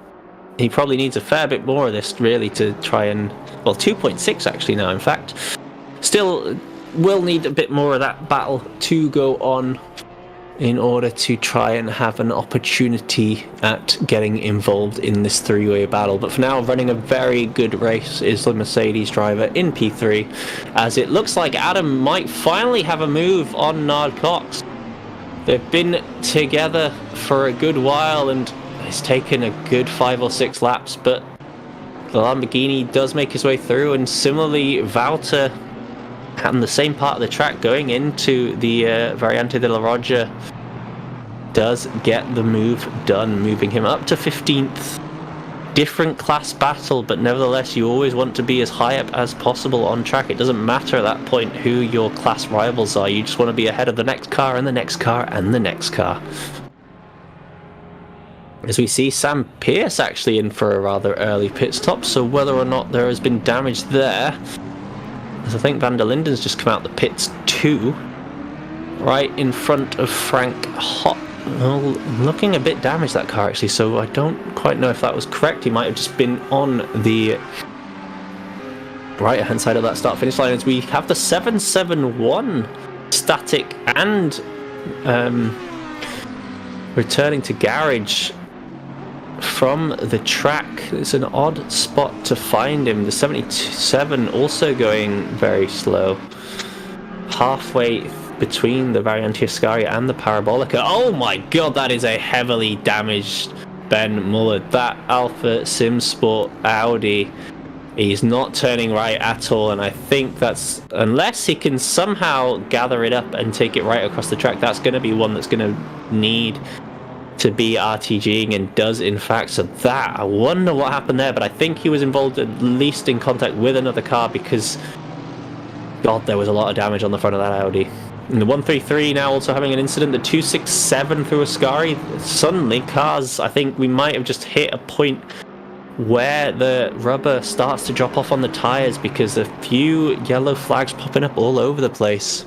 He probably needs a fair bit more of this, really, to try and... well, 2.6 actually now, in fact. Still will need a bit more of that battle to go on in order to try and have an opportunity at getting involved in this three-way battle. But for now, running a very good race is the Mercedes driver in P3, as it looks like Adam might finally have a move on Nard Cox. They've been together for a good while, and it's taken a good 5 or 6 laps, but the Lamborghini does make his way through. And similarly, Wouter on the same part of the track going into the Variante de la Roja does get the move done, moving him up to 15th. Different class battle, but nevertheless you always want to be as high up as possible on track. It doesn't matter at that point who your class rivals are, you just want to be ahead of the next car and the next car and the next car. As we see Sam Pearce actually in for a rather early pit stop, so whether or not there has been damage there, as I think Van der Linden's just come out the pits too, right in front of Frank Hott. Well, looking a bit damaged, that car actually, so I don't quite know if that was correct. He might have just been on the right hand side of that start finish line, as we have the 771 static and returning to garage from the track. It's an odd spot to find him. The 77 also going very slow. Halfway between the Variante Ascari and the Parabolica. Oh my god, that is a heavily damaged Ben Mullard. That Alpha Simsport Audi, he's not turning right at all, and I think that's, unless he can somehow gather it up and take it right across the track, that's going to be one that's going to need to be RTGing, and does in fact. So that, I wonder what happened there, but I think he was involved at least in contact with another car, because god, there was a lot of damage on the front of that Audi. And the 133 now also having an incident. The 267 through Ascari. Suddenly cars, I think we might have just hit a point where the rubber starts to drop off on the tyres, because a few yellow flags popping up all over the place.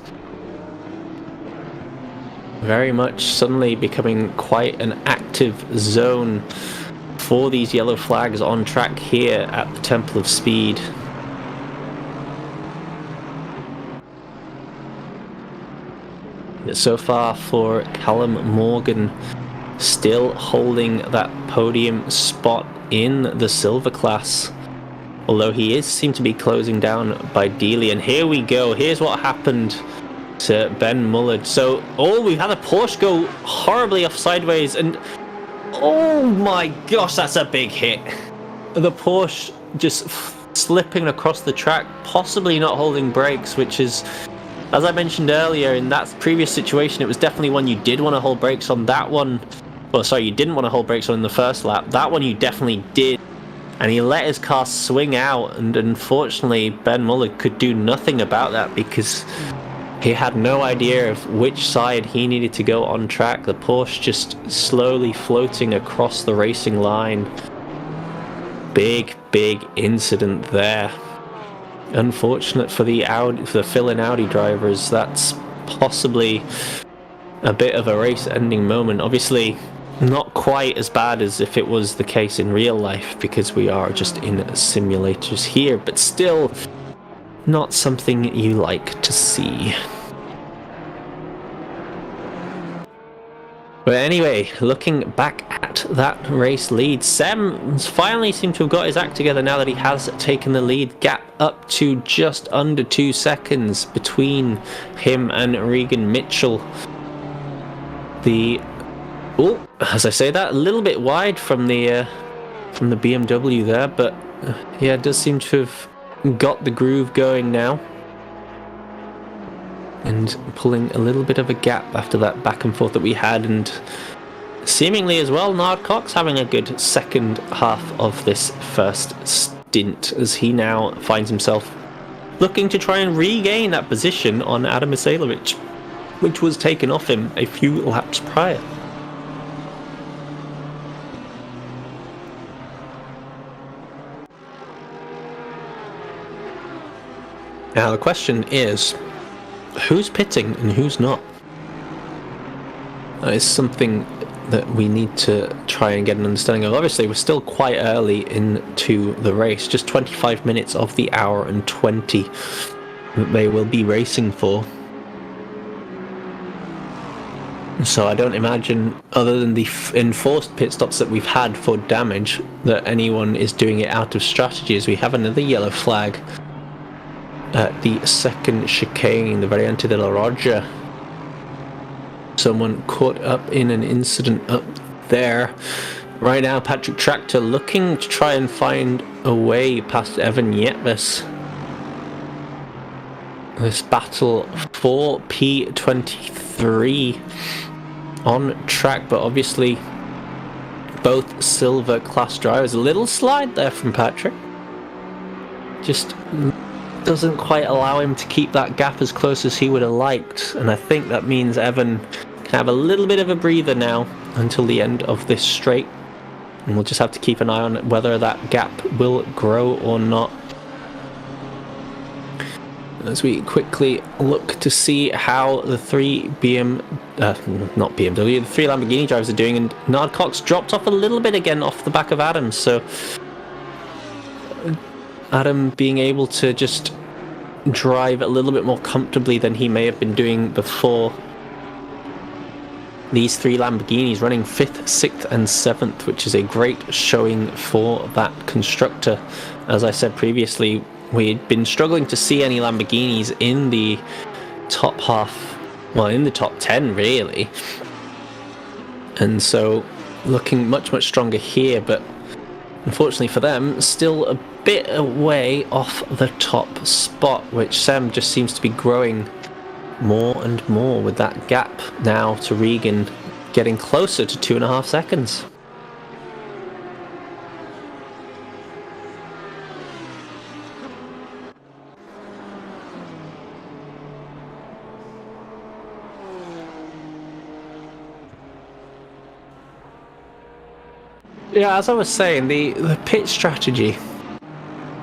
Very much suddenly becoming quite an active zone for these yellow flags on track here at the Temple of Speed. So far for Callum Morgan, still holding that podium spot in the silver class, although he is seemed to be closing down by Dealey. And here we go, here's what happened to Ben Mullard. So, we've had a Porsche go horribly off sideways, and oh my gosh, that's a big hit. The Porsche just slipping across the track, possibly not holding brakes, which is, as I mentioned earlier, in that previous situation, it was definitely one you did want to hold brakes on. That one, well, sorry, you didn't want to hold brakes on in the first lap. That one you definitely did. And he let his car swing out, and unfortunately, Ben Mullard could do nothing about that, because he had no idea of which side he needed to go on track. The Porsche just slowly floating across the racing line. Big incident there. Unfortunate for the fill-in Audi drivers. That's possibly a bit of a race-ending moment. Obviously, not quite as bad as if it was the case in real life, because we are just in simulators here, but still not something you like to see. But anyway, looking back at that race lead, Sem finally seemed to have got his act together now that he has taken the lead. Gap up to just under 2 seconds between him and Regan Mitchell. As I say that, a little bit wide from the BMW there, but yeah, it does seem to have got the groove going now, and pulling a little bit of a gap after that back and forth that we had. And seemingly as well, Nard Cox having a good second half of this first stint, as he now finds himself looking to try and regain that position on Adam Isailovic, which was taken off him a few laps prior. Now the question is, who's pitting and who's not? That is something that we need to try and get an understanding of. Obviously, we're still quite early into the race, just 25 minutes of the hour and 20 that they will be racing for. So I don't imagine, other than the enforced pit stops that we've had for damage, that anyone is doing it out of strategy, as we have another yellow flag at the second chicane, the Variante de la Roja. Someone caught up in an incident up there. Right now, Patrick Tractor looking to try and find a way past Evan Yetvis. This battle for P23 on track, but obviously both silver class drivers. A little slide there from Patrick. Just doesn't quite allow him to keep that gap as close as he would have liked, and I think that means Evan can have a little bit of a breather now until the end of this straight, and we'll just have to keep an eye on whether that gap will grow or not, as we quickly look to see how the three the three Lamborghini drivers are doing. And Nard Cox dropped off a little bit again off the back of Adam, so Adam being able to just drive a little bit more comfortably than he may have been doing before. these three Lamborghinis running 5th, 6th and 7th, which is a great showing for that constructor. As I said previously, we'd been struggling to see any Lamborghinis in the top half, well, in the top 10 really, and so looking much stronger here, but unfortunately for them, still a bit away off the top spot, which Sam just seems to be growing more and more, with that gap now to Regan getting closer to 2.5 seconds. Yeah, as I was saying, the pit strategy,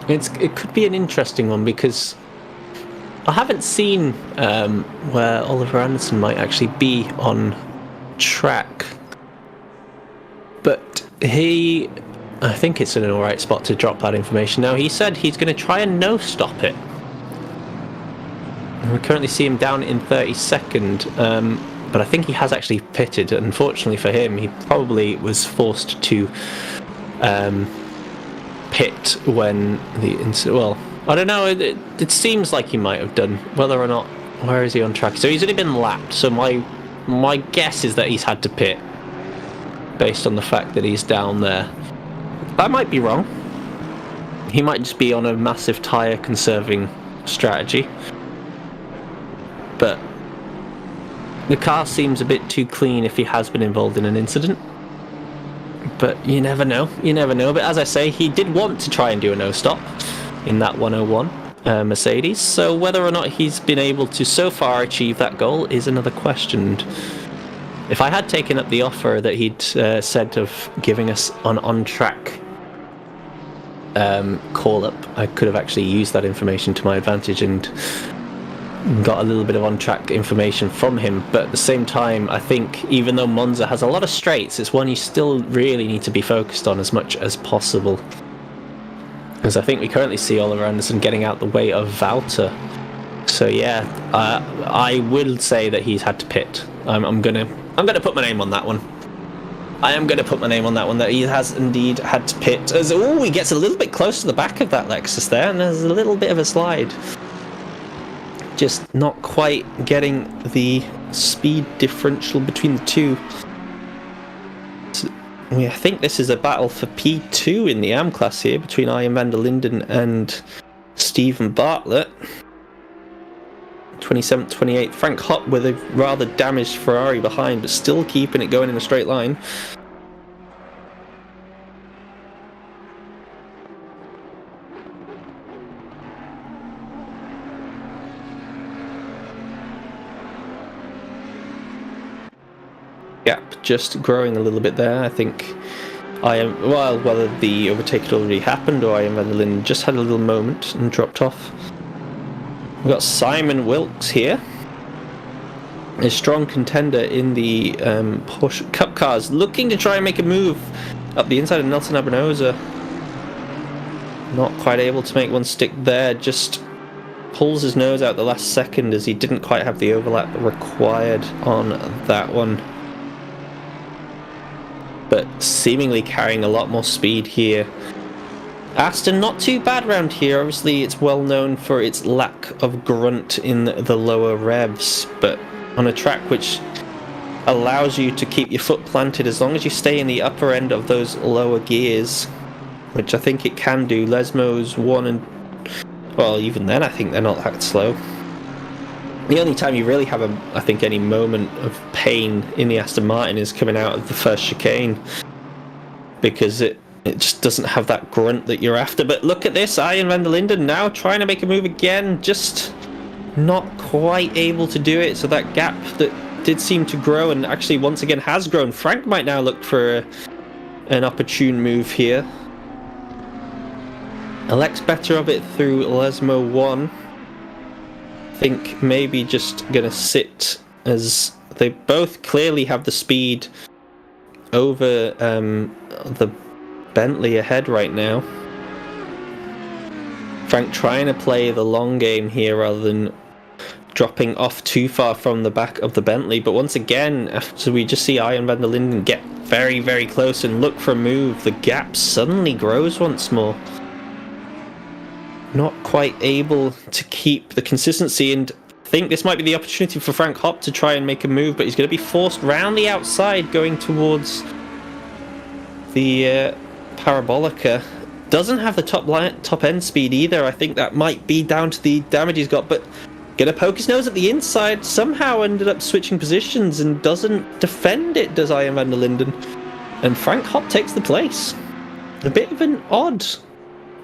it could be an interesting one, because I haven't seen where Oliver Anderson might actually be on track, but I think it's in an alright spot to drop that information. Now, he said he's going to try and no-stop it. We currently see him down in 32nd, but I think he has actually pitted. Unfortunately for him, he probably was forced to pit when well, I don't know, it seems like he might have done. Whether or not, where is he on track? So he's only been lapped, so my guess is that he's had to pit based on the fact that he's down there. That might be wrong. He might just be on a massive tyre conserving strategy, but the car seems a bit too clean if he has been involved in an incident. But you never know. But as I say, he did want to try and do a no-stop in that 101 Mercedes. So whether or not he's been able to so far achieve that goal is another question. And if I had taken up the offer that he'd said of giving us an on-track call-up, I could have actually used that information to my advantage and got a little bit of on-track information from him. But at the same time, I think even though Monza has a lot of straights, it's one you still really need to be focused on as much as possible, because I think we currently see Oliver Anderson getting out the way of Valter. So yeah, I will say that he's had to pit. I'm gonna put my name on that one. I am going to put my name on that one, that he has indeed had to pit. As he gets a little bit close to the back of that Lexus there, and there's a little bit of a slide. Just not quite getting the speed differential between the two. So, I think this is a battle for P2 in the AM class here between Ian van der Linden and Stephen Bartlett. 27th, 28th. Frank Hopp with a rather damaged Ferrari behind, but still keeping it going in a straight line. Gap just growing a little bit there. I think whether the overtake had already happened or Ian van der Linden just had a little moment and dropped off. We've got Simon Wilkes here, a strong contender in the Porsche Cup cars, looking to try and make a move up the inside of Nelson Abenoza. Not quite able to make one stick there, just pulls his nose out the last second as he didn't quite have the overlap required on that one. But seemingly carrying a lot more speed here. Aston not too bad round here. Obviously it's well known for its lack of grunt in the lower revs, but on a track which allows you to keep your foot planted as long as you stay in the upper end of those lower gears, which I think it can do. Lesmo's one, and well, even then I think they're not that slow. The only time you really have I think any moment of pain in the Aston Martin is coming out of the first chicane, because it just doesn't have that grunt that you're after. But look at this, Ian van der Linden now trying to make a move again, just not quite able to do it. So that gap that did seem to grow, and actually once again has grown. Frank might now look for an opportune move here. Alex better of it through Lesmo 1. I think maybe just gonna sit, as they both clearly have the speed over the Bentley ahead right now. Frank trying to play the long game here rather than dropping off too far from the back of the Bentley. But once again, after we just see Ian van der Linden get very, very close and look for a move, the gap suddenly grows once more. Not quite able to keep the consistency, and I think this might be the opportunity for Frank Hopp to try and make a move, but he's going to be forced round the outside going towards the Parabolica. Doesn't have the top end speed either. I think that might be down to the damage he's got, but gonna poke his nose at the inside. Somehow ended up switching positions and doesn't defend it, does Ian van der Linden. And Frank Hopp takes the place. A bit of an odd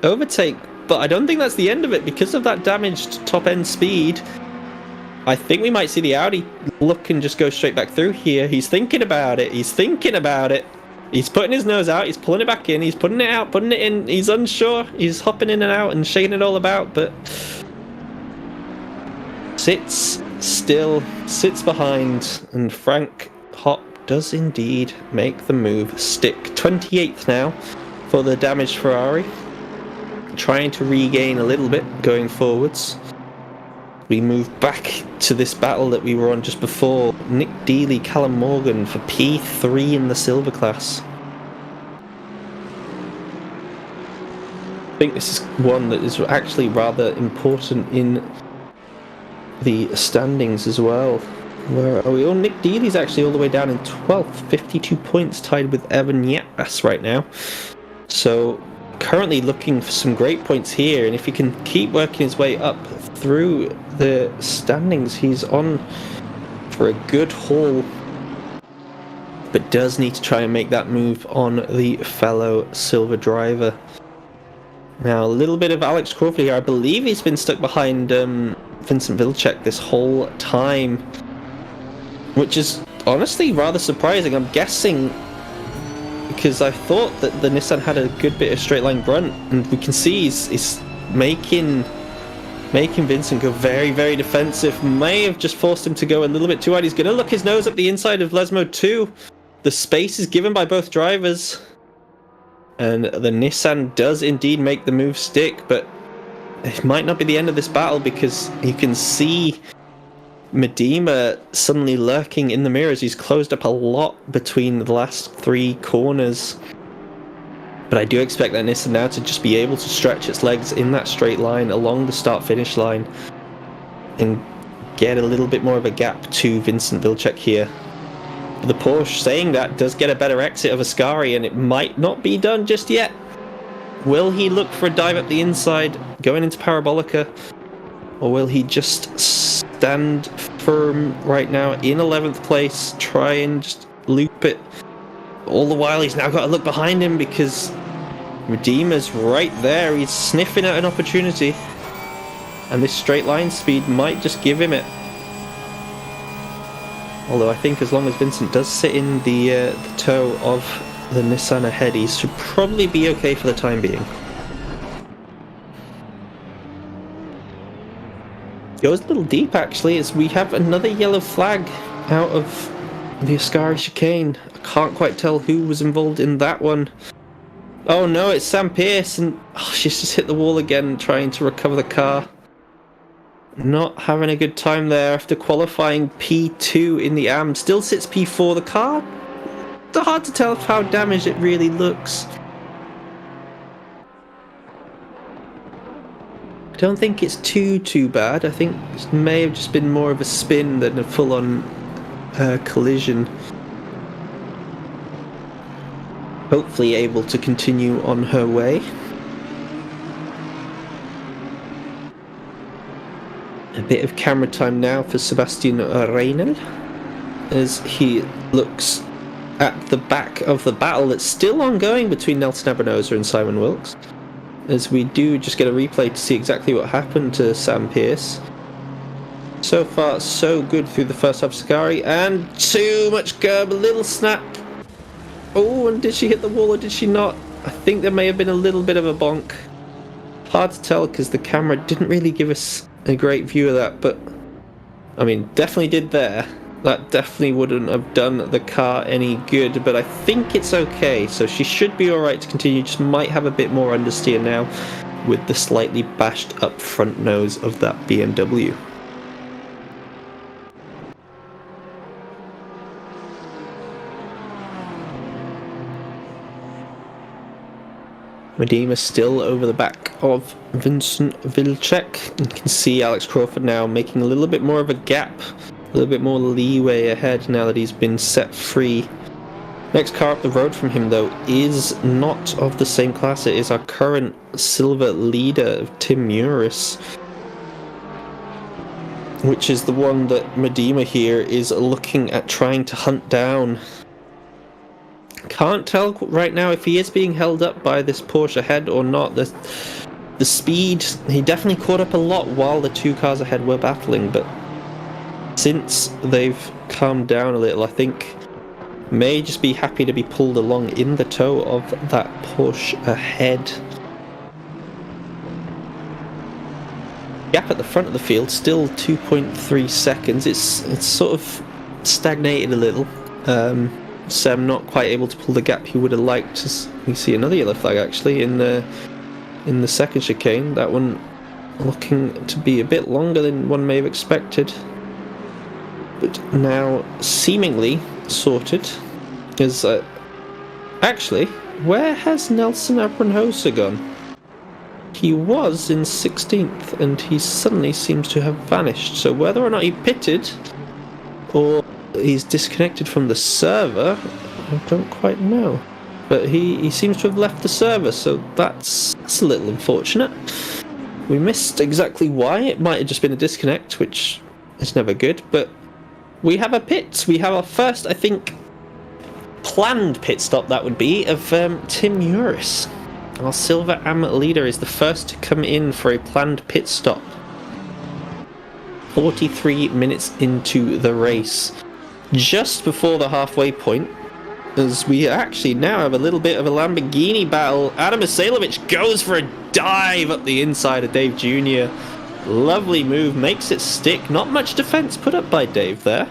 overtake, but I don't think that's the end of it because of that damaged top end speed. I think we might see the Audi look and just go straight back through here. He's thinking about it. He's thinking about it. He's putting his nose out, he's pulling it back in, he's putting it out, putting it in, he's unsure, he's hopping in and out and shaking it all about, but sits still, sits behind, and Frank Hopp does indeed make the move stick. 28th now for the damaged Ferrari, trying to regain a little bit going forwards. We move back to this battle that we were on just before. Nick Dealey, Callum Morgan for P3 in the silver class. I think this is one that is actually rather important in the standings as well. Where are we? Oh, Nick Dealey's actually all the way down in 12th, 52 points, tied with Evan Yapas right now. So currently looking for some great points here, and if he can keep working his way up through the standings, he's on for a good haul, but does need to try and make that move on the fellow silver driver. Now a little bit of Alex Crawford here. I believe he's been stuck behind Vincent Vilcek this whole time, which is honestly rather surprising. I'm guessing because I thought that the Nissan had a good bit of straight line brunt, and we can see he's making Vincent go very, very defensive. May have just forced him to go a little bit too wide. He's going to look his nose up the inside of Lesmo 2. The space is given by both drivers, and the Nissan does indeed make the move stick, but it might not be the end of this battle because you can see Medema suddenly lurking in the mirrors. He's closed up a lot between the last three corners. But I do expect that Nissan now to just be able to stretch its legs in that straight line along the start-finish line and get a little bit more of a gap to Vincent Vilcek here. But the Porsche, saying that, does get a better exit of Ascari, and it might not be done just yet. Will he look for a dive up the inside going into Parabolica, or will he just stand firm right now in 11th place, try and just loop it? All the while he's now got to look behind him because Medema's right there. He's sniffing at an opportunity, and this straight line speed might just give him it. Although I think as long as Vincent does sit in the toe of the Nissan ahead, he should probably be okay for the time being. Goes a little deep actually, as we have another yellow flag out of the Ascari chicane. I can't quite tell who was involved in that one. Oh no, it's Sam Pearce, and she's just hit the wall again trying to recover the car. Not having a good time there after qualifying P2 in the AM. Still sits P4. The car, it's hard to tell how damaged it really looks. I don't think it's too bad. I think it may have just been more of a spin than a full-on collision. Hopefully able to continue on her way. A bit of camera time now for Sebastian Reynel as he looks at the back of the battle that's still ongoing between Nelson Abranosa and Simon Wilkes, as we do just get a replay to see exactly what happened to Sam Pearce. So far so good through the first half of Ascari, and too much curb, a little snap. Oh, and did she hit the wall or did she not? I think there may have been a little bit of a bonk. Hard to tell because the camera didn't really give us a great view of that, but I mean, definitely did there. That definitely wouldn't have done the car any good, but I think it's okay, so she should be alright to continue. Just might have a bit more understeer now with the slightly bashed up front nose of that BMW. Medema still over the back of Vincent Vilcek. You can see Alex Crawford now making a little bit more of a gap, a little bit more leeway ahead now that he's been set free. Next car up the road from him, though, is not of the same class. It is our current silver leader, Tim Muris, which is the one that Medema here is looking at trying to hunt down. Can't tell right now if he is being held up by this Porsche ahead or not. The speed, he definitely caught up a lot while the two cars ahead were battling, but since they've calmed down a little, I think may just be happy to be pulled along in the tow of that Porsche ahead. Gap at the front of the field, still 2.3 seconds. It's sort of stagnated a little. Sam not quite able to pull the gap he would have liked. We see another yellow flag actually in the second chicane. That one looking to be a bit longer than one may have expected, but now seemingly sorted. Is actually, where has Nelson Abranhosa gone? He was in 16th and he suddenly seems to have vanished. So whether or not he pitted or he's disconnected from the server, I don't quite know. But he seems to have left the server, so that's a little unfortunate. We missed exactly why. It might have just been a disconnect, which is never good, but we have a pit. We have our first, I think, planned pit stop, that would be, of Tim Muris. Our Silver Am leader is the first to come in for a planned pit stop. 43 minutes into the race. Just before the halfway point, as we actually now have a little bit of a Lamborghini battle. Adam Isailovic goes for a dive up the inside of Dave Jr. Lovely move, makes it stick. Not much defense put up by Dave there.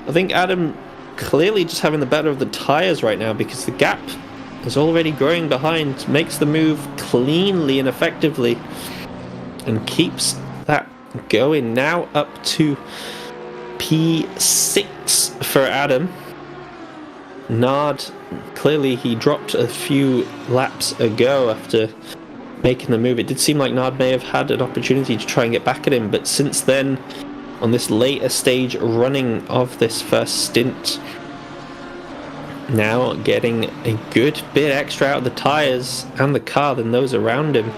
I think Adam clearly just having the better of the tires right now, because the gap is already growing behind. Makes the move cleanly and effectively and keeps that going. Now up to P6 for Adam. Nard, clearly he dropped a few laps ago after making the move. It did seem like Nard may have had an opportunity to try and get back at him, but since then, on this later stage running of this first stint, now getting a good bit extra out of the tyres and the car than those around him.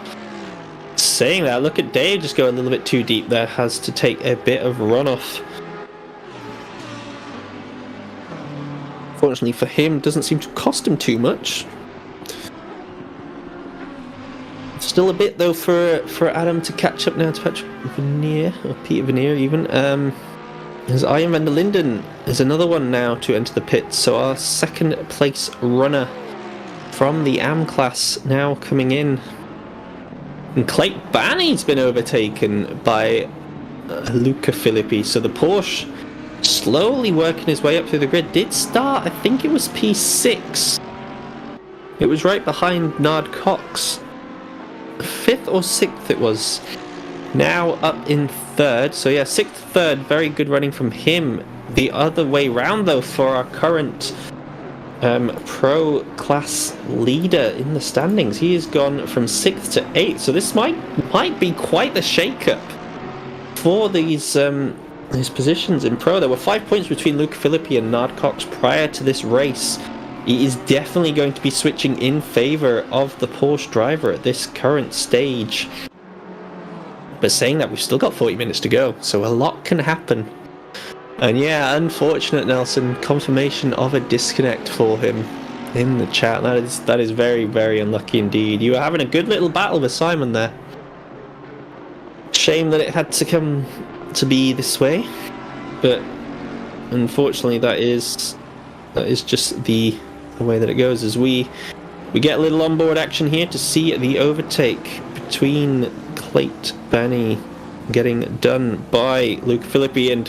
Saying that, look at Dave just go a little bit too deep there, has to take a bit of runoff. Fortunately for him, doesn't seem to cost him too much. Still a bit though for Adam to catch up now to Patrick Veneer, or Peter Veneer even. As Ian van der Linden is another one now to enter the pits. So our second place runner from the AM class now coming in. And Clayton Banney's been overtaken by Luca Filippi. So the Porsche slowly working his way up through the grid. Did start, I think it was P6. It was right behind Nard Cox. 5th or 6th it was. Now up in 3rd. So yeah, 6th, 3rd. Very good running from him. The other way round though for our current pro class leader in the standings. He has gone from 6th to 8th. So this might be quite the shake-up for these positions in pro. There were 5 points between Luca Filippi and Nard Cox prior to this race. He is definitely going to be switching in favour of the Porsche driver at this current stage. But saying that, we've still got 40 minutes to go, so a lot can happen. And yeah, unfortunate, Nelson, confirmation of a disconnect for him in the chat. That is very, very unlucky indeed. You were having a good little battle with Simon there. Shame that it had to come to be this way, but unfortunately that is just the way that it goes. As we get a little onboard action here to see the overtake between Clayt Banney getting done by Luke Filippi, and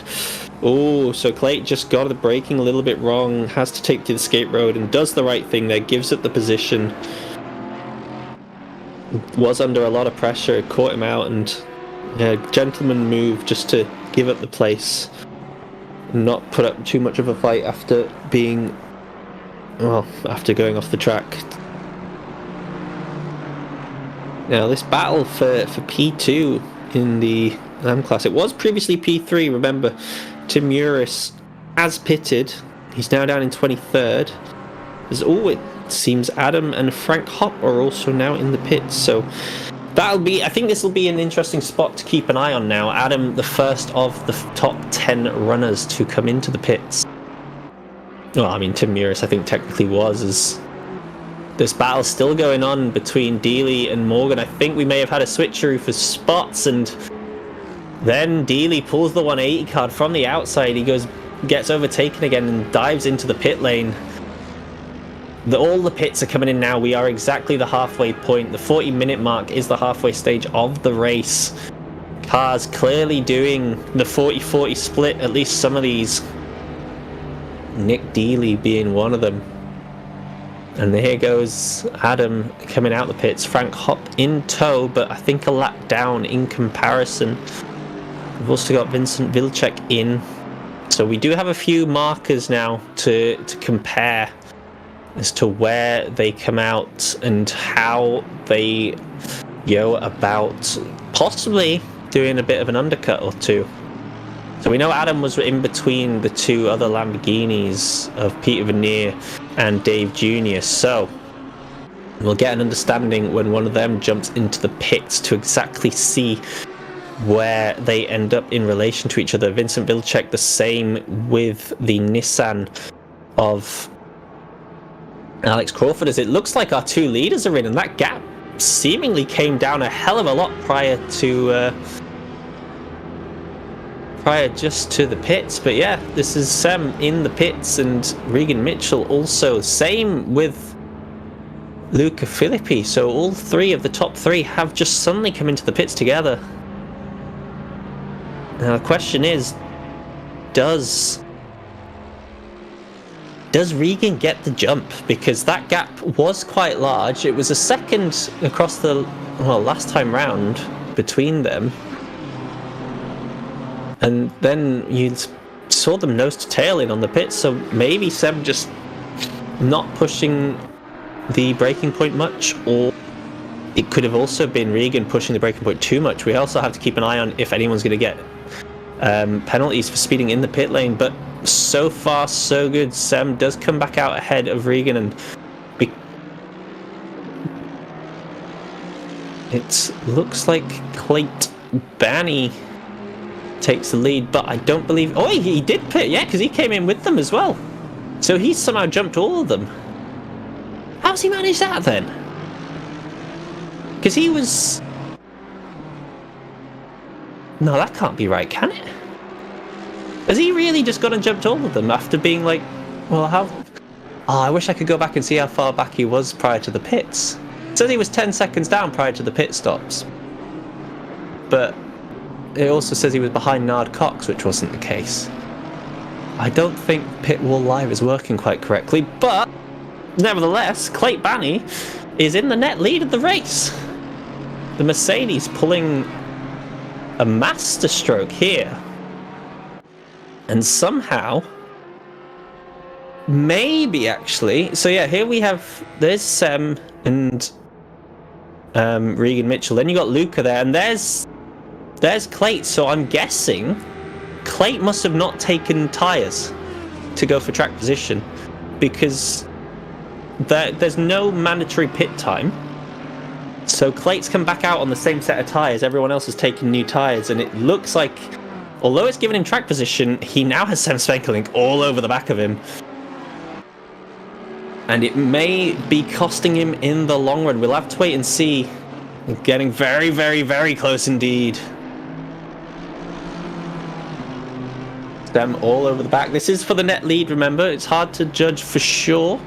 so Clayt just got the braking a little bit wrong, has to take to the escape road and does the right thing there, gives up the position. Was under a lot of pressure, caught him out, and gentleman move just to give up the place, not put up too much of a fight after going off the track. Now, this battle for P2 in the Lamb class, it was previously P3. Remember, Tim Uris has pitted. He's now down in 23rd. As always, it seems Adam and Frank Hopp are also now in the pits. So I think this will be an interesting spot to keep an eye on now. Adam, the first of the top 10 runners to come into the pits. Well, I mean, Tim Uris, I think, technically was, as this battle's still going on between Dealey and Morgan. I think we may have had a switcheroo for spots, and then Dealey pulls the 180 card from the outside. He gets overtaken again and dives into the pit lane. All the pits are coming in now. We are exactly the halfway point. The 40-minute mark is the halfway stage of the race. Cars clearly doing the 40-40 split, at least some of these. Nick Dealey being one of them. And here goes Adam coming out the pits. Frank Hopp in tow, but I think a lap down in comparison. We've also got Vincent Vilcek in. So we do have a few markers now to compare as to where they come out and how they go about possibly doing a bit of an undercut or two. So we know Adam was in between the two other Lamborghinis of Peter Vernier and Dave Jr. So we'll get an understanding when one of them jumps into the pits to exactly see where they end up in relation to each other. Vincent Vilcek the same with the Nissan of Alex Crawford, as it looks like our two leaders are in, and that gap seemingly came down a hell of a lot prior just to the pits. But yeah, this is Sam in the pits, and Regan Mitchell also. Same with Luca Filippi. So all three of the top three have just suddenly come into the pits together. Now the question is, does Regan get the jump? Because that gap was quite large. It was a second across the last time round between them. And then you saw them nose to tail in on the pits, so maybe Seb just not pushing the braking point much, or it could have also been Regan pushing the braking point too much. We also have to keep an eye on if anyone's going to get penalties for speeding in the pit lane, but so far so good. Sam does come back out ahead of Regan, and it looks like Clayt Banney takes the lead, but I don't believe... Oh, he did pit, yeah, because he came in with them as well. So he somehow jumped all of them. How's he managed that then? Because he was... No, that can't be right, can it? Has he really just gone and jumped all of them after being like... Well, how... Oh, I wish I could go back and see how far back he was prior to the pits. It says he was 10 seconds down prior to the pit stops. But it also says he was behind Nard Cox, which wasn't the case. I don't think Pit Wall Live is working quite correctly, but nevertheless, Clayt Banney is in the net lead of the race. The Mercedes pulling a masterstroke here. And somehow, maybe actually, so yeah, here we have, there's Sem and Regan Mitchell. Then you got Luca there, and there's Clayt. So I'm guessing Clayt must have not taken tyres to go for track position, because there's no mandatory pit time. So Clayt's come back out on the same set of tyres. Everyone else has taken new tyres, and it looks like, although it's given him track position, he now has Sam Svenkeling all over the back of him. And it may be costing him in the long run. We'll have to wait and see. We're getting very, very, very close indeed. Sam all over the back. This is for the net lead, remember. It's hard to judge for sure,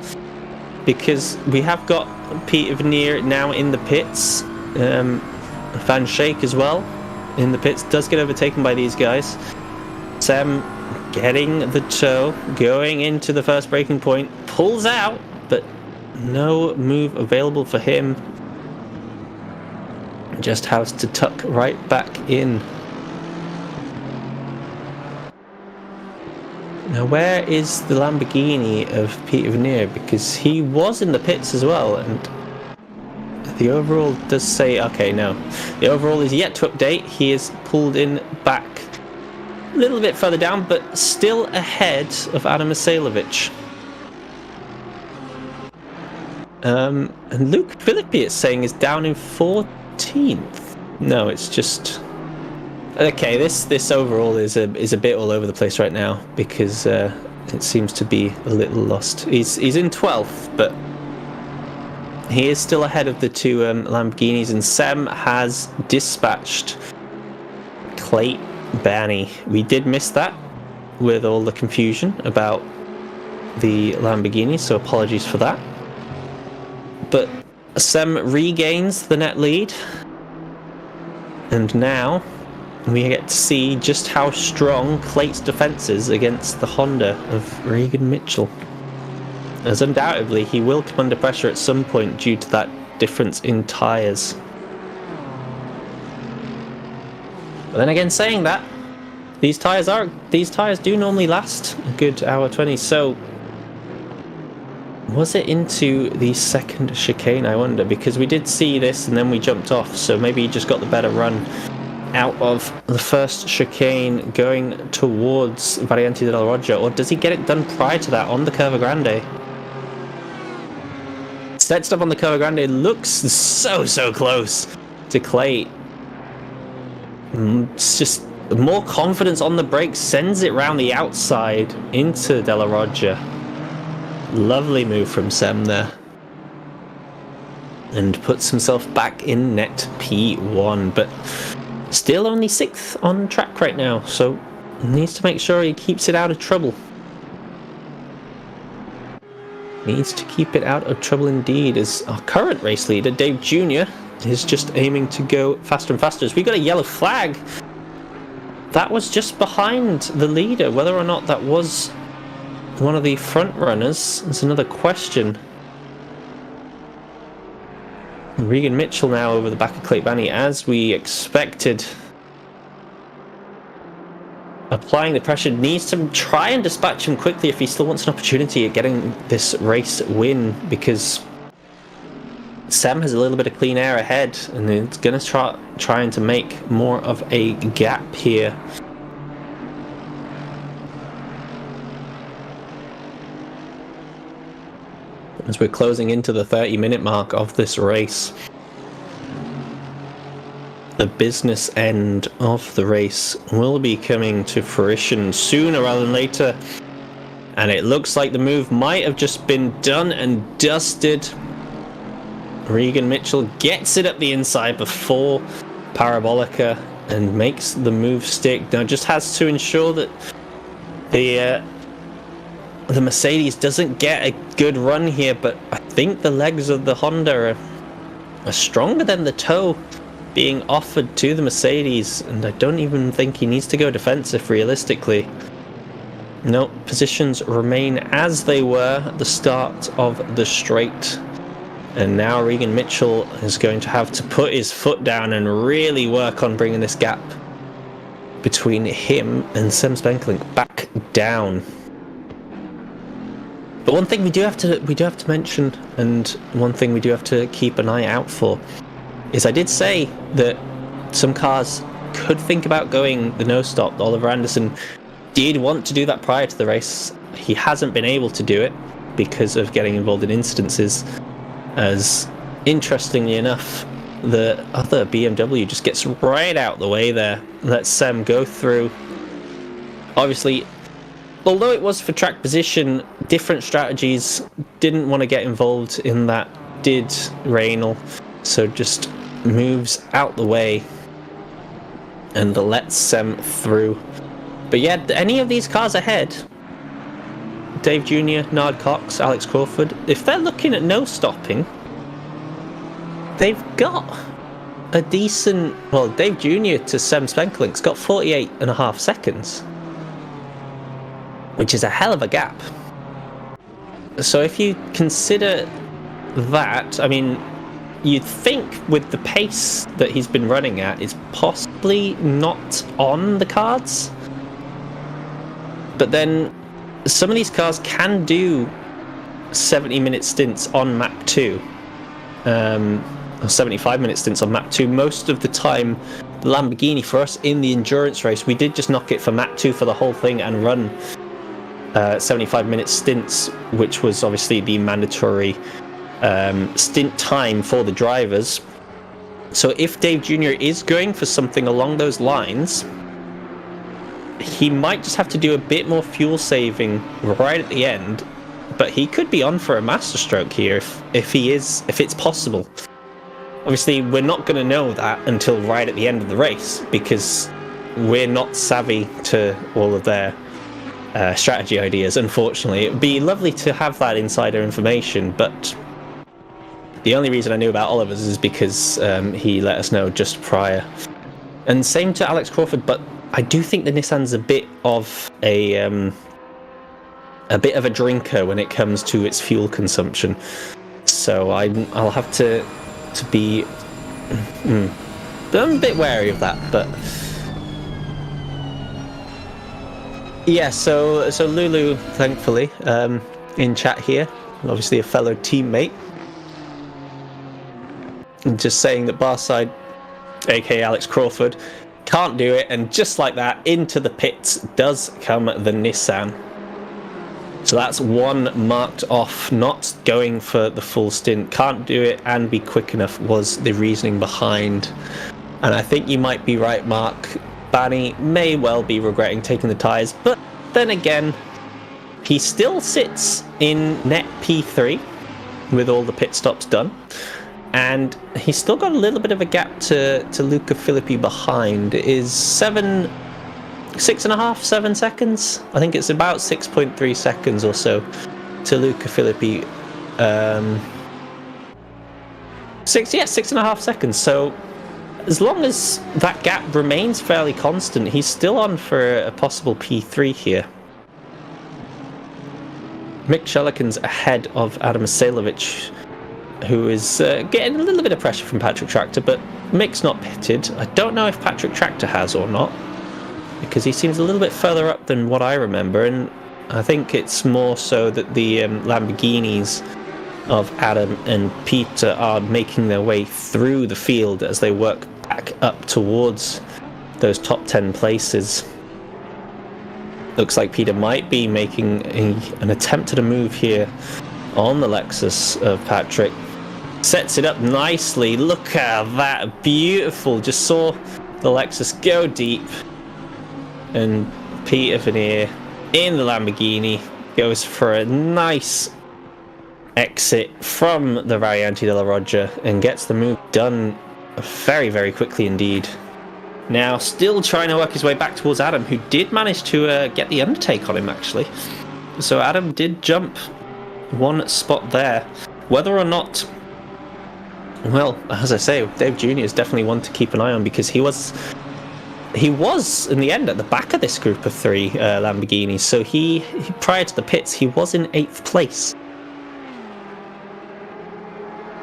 because we have got Peter Vernier now in the pits. Van Schaik as well in the pits. Does get overtaken by these guys. Sam getting the tow, going into the first braking point, pulls out, but no move available for him. Just has to tuck right back in. Now, where is the Lamborghini of Peter Vernier? Because he was in the pits as well, and I The overall does say, okay, no. The overall is yet to update. He is pulled in back a little bit further down, but still ahead of Adam Asailovic. And Luke Philippi, it's saying, is down in 14th. No, it's just... Okay, this overall is a bit all over the place right now, because it seems to be a little lost. He's in 12th, but he is still ahead of the two Lamborghinis, and Sem has dispatched Clay Banny. We did miss that with all the confusion about the Lamborghini, so apologies for that. But Sem regains the net lead, and now we get to see just how strong Clay's defence is against the Honda of Regan Mitchell, as undoubtedly he will come under pressure at some point due to that difference in tyres. But then again, saying that, these tyres do normally last a good hour 20, so was it into the second chicane, I wonder? Because we did see this and then we jumped off, so maybe he just got the better run out of the first chicane going towards Variante del Roger, or does he get it done prior to that on the Curva Grande? Set stuff on the Curva Grande looks so close to Clay. It's just more confidence on the brakes, sends it round the outside into Della Roger. Lovely move from Sem there. And puts himself back in net P1, but still only 6th on track right now, so needs to make sure he keeps it out of trouble. Needs to keep it out of trouble indeed, as our current race leader, Dave Jr., is just aiming to go faster and faster. As we got a yellow flag, that was just behind the leader. Whether or not that was one of the front runners is another question. Regan Mitchell now over the back of Clay Banny, as we expected. Applying the pressure, needs to try and dispatch him quickly if he still wants an opportunity at getting this race win, because Sem has a little bit of clean air ahead and it's going to trying to make more of a gap here. As we're closing into the 30-minute mark of this race, the business end of the race will be coming to fruition sooner rather than later, and it looks like the move might have just been done and dusted. Regan Mitchell gets it up the inside before Parabolica and makes the move stick. Now just has to ensure that the Mercedes doesn't get a good run here, but I think the legs of the Honda are stronger than the toe being offered to the Mercedes, and I don't even think he needs to go defensive realistically. No, positions remain as they were at the start of the straight, and now Regan Mitchell is going to have to put his foot down and really work on bringing this gap between him and Sem Spenkelink back down. But one thing we do have to mention, and one thing we do have to keep an eye out for, is I did say that some cars could think about going the no stop. Oliver Anderson did want to do that prior to the race. He hasn't been able to do it because of getting involved in incidences, as interestingly enough the other BMW just gets right out the way there, lets Sem go through. Obviously, although it was for track position, different strategies, didn't want to get involved in that, did Reynolds, so just moves out the way and lets Sem through. But yeah, any of these cars ahead, Dave Jr., Nard Cox, Alex Crawford, if they're looking at no stopping, they've got a decent, well, Dave Jr. to Sem Spenkelink's got 48.5 seconds, which is a hell of a gap. So if you consider that, I mean, you'd think with the pace that he's been running at, it's possibly not on the cards. But then some of these cars can do 70-minute stints on map 2. 75-minute stints on map 2. Most of the time, the Lamborghini, for us in the endurance race, we did just knock it for map 2 for the whole thing and run 75-minute stints, which was obviously the mandatory stint time for the drivers. So if Dave Jr. is going for something along those lines, he might just have to do a bit more fuel saving right at the end, but he could be on for a masterstroke here if it's possible. Obviously, we're not going to know that until right at the end of the race, because we're not savvy to all of their strategy ideas, unfortunately. It would be lovely to have that insider information, but the only reason I knew about Oliver's is because he let us know just prior. And same to Alex Crawford, but I do think the Nissan's a bit of a drinker when it comes to its fuel consumption. So I'll have to be I'm a bit wary of that, but yeah. So Lulu, thankfully, in chat here, obviously a fellow teammate, just saying that Barside, aka Alex Crawford, can't do it, and just like that, into the pits does come the Nissan. So that's one marked off. Not going for the full stint, can't do it and be quick enough was the reasoning behind. And I think you might be right, Mark. Banny may well be regretting taking the tyres, but then again, he still sits in net P3 with all the pit stops done. And he's still got a little bit of a gap to Luca Filippi behind. It is 6.5, 7 seconds. I think it's about 6.3 seconds or so to Luca Filippi. 6.5 seconds. So as long as that gap remains fairly constant, he's still on for a possible P3 here. Mick Shellican's ahead of Adam Asailovic, who is getting a little bit of pressure from Patrick Tractor, but Mick's not pitted. I don't know if Patrick Tractor has or not, because he seems a little bit further up than what I remember, and I think it's more so that the Lamborghinis of Adam and Peter are making their way through the field as they work back up towards those top 10 places. Looks like Peter might be making an attempt at a move here on the Lexus of Patrick. Sets it up nicely. Look at that, beautiful. Just saw the Lexus go deep, and Peter Veneer in the Lamborghini goes for a nice exit from the Variante della Roggia and gets the move done very, very quickly indeed. Now still trying to work his way back towards Adam, who did manage to get the undertake on him actually. So Adam did jump one spot there. Whether or not, well, as I say, Dave Jr. is definitely one to keep an eye on, because he was in the end at the back of this group of 3 Lamborghinis. So he prior to the pits, he was in 8th place.